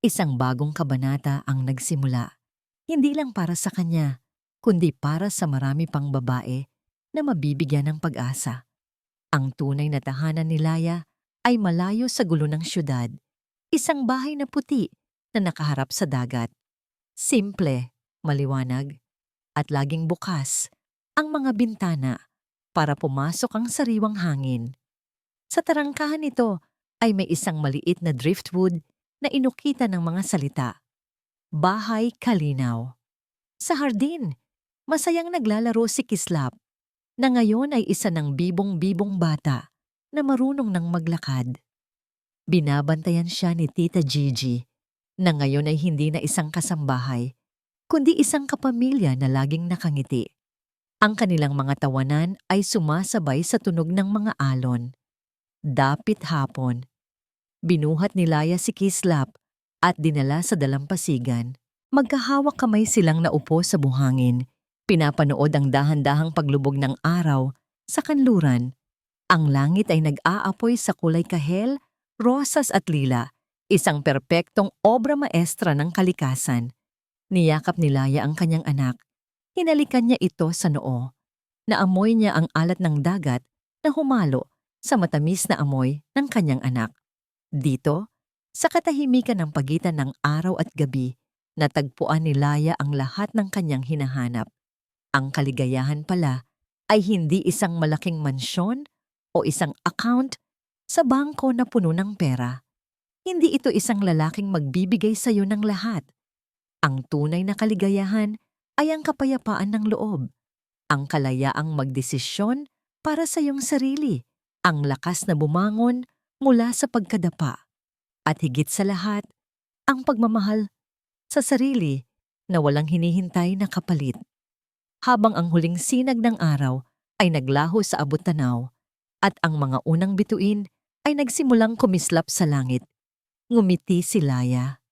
Isang bagong kabanata ang nagsimula, hindi lang para sa kanya, kundi para sa marami pang babae na mabibigyan ng pag-asa. Ang tunay na tahanan ni Laya ay malayo sa gulo ng syudad, isang bahay na puti na nakaharap sa dagat. Simple, maliwanag, at laging bukas ang mga bintana para pumasok ang sariwang hangin. Sa tarangkahan nito ay may isang maliit na driftwood na inukita ng mga salita. Bahay Kalinaw. Sa hardin, masayang naglalaro si Kislap, na ngayon ay isa ng bibong-bibong bata na marunong ng maglakad. Binabantayan siya ni Tita Gigi, na ngayon ay hindi na isang kasambahay, kundi isang kapamilya na laging nakangiti. Ang kanilang mga tawanan ay sumasabay sa tunog ng mga alon. Dapit hapon, binuhat ni Laya si Kislap at dinala sa dalampasigan. Magkahawak kamay silang naupo sa buhangin. Pinapanood ang dahan-dahang paglubog ng araw sa kanluran. Ang langit ay nag-aapoy sa kulay kahel, rosas at lila, isang perpektong obra maestra ng kalikasan. Niyakap ni Laya ang kanyang anak. Hinalikan niya ito sa noo. Naamoy niya ang alat ng dagat na humalo sa matamis na amoy ng kanyang anak. Dito, sa katahimikan ng pagitan ng araw at gabi, natagpuan ni Laya ang lahat ng kanyang hinahanap. Ang kaligayahan pala ay hindi isang malaking mansyon o isang account sa bangko na puno ng pera. Hindi ito isang lalaking magbibigay sa iyo ng lahat. Ang tunay na kaligayahan ay ang kapayapaan ng loob, ang kalayaang magdesisyon para sa iyong sarili, ang lakas na bumangon mula sa pagkadapa, at higit sa lahat, ang pagmamahal sa sarili na walang hinihintay na kapalit. Habang ang huling sinag ng araw ay naglaho sa abot-tanaw at ang mga unang bituin ay nagsimulang kumislap sa langit, ngumiti si Laya.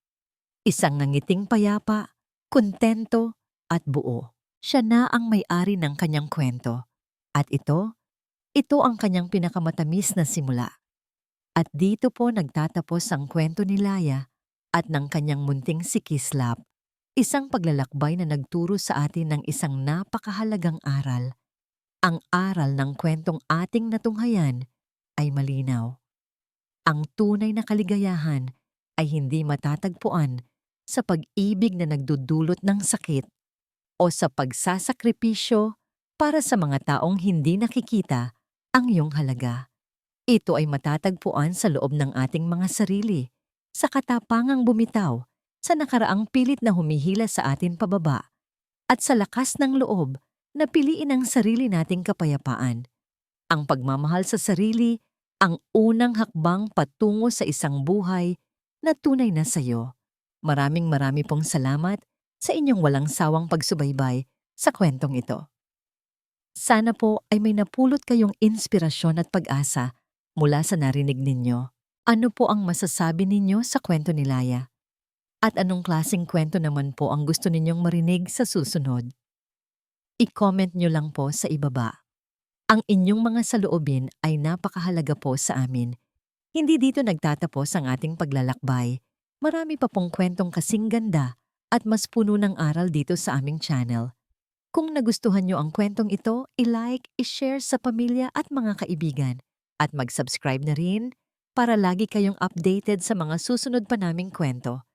Isang nangiting payapa, kontento at buo. Siya na ang may-ari ng kanyang kwento. At ito ang kanyang pinakamatamis na simula. At dito po nagtatapos ang kwento ni Laya at ng kanyang munting si Kislap. Isang paglalakbay na nagturo sa atin ng isang napakahalagang aral. Ang aral ng kwentong ating natunghayan ay malinaw. Ang tunay na kaligayahan ay hindi matatagpuan sa pag-ibig na nagdudulot ng sakit o sa pagsasakripisyo para sa mga taong hindi nakikita ang iyong halaga. Ito ay matatagpuan sa loob ng ating mga sarili, sa katapangang bumitaw, sa nakaraang pilit na humihila sa atin pababa, at sa lakas ng loob na piliin ang sarili nating kapayapaan. Ang pagmamahal sa sarili, ang unang hakbang patungo sa isang buhay na tunay na sayo. Maraming pong salamat sa inyong walang sawang pagsubaybay sa kwentong ito. Sana po ay may napulot kayong inspirasyon at pag-asa mula sa narinig ninyo. Ano po ang masasabi ninyo sa kwento ni Laya? At anong klaseng kwento naman po ang gusto ninyong marinig sa susunod? I-comment nyo lang po sa ibaba. Ang inyong mga saloobin ay napakahalaga po sa amin. Hindi dito nagtatapos ang ating paglalakbay. Marami pa pong kwentong kasing ganda at mas puno ng aral dito sa aming channel. Kung nagustuhan nyo ang kwentong ito, i-like, i-share sa pamilya at mga kaibigan. At mag-subscribe na rin para lagi kayong updated sa mga susunod pa naming kwento.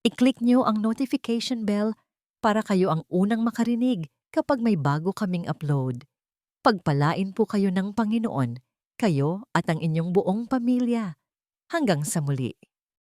I-click nyo ang notification bell para kayo ang unang makarinig kapag may bago kaming upload. Pagpalain po kayo ng Panginoon, kayo at ang inyong buong pamilya. Hanggang sa muli.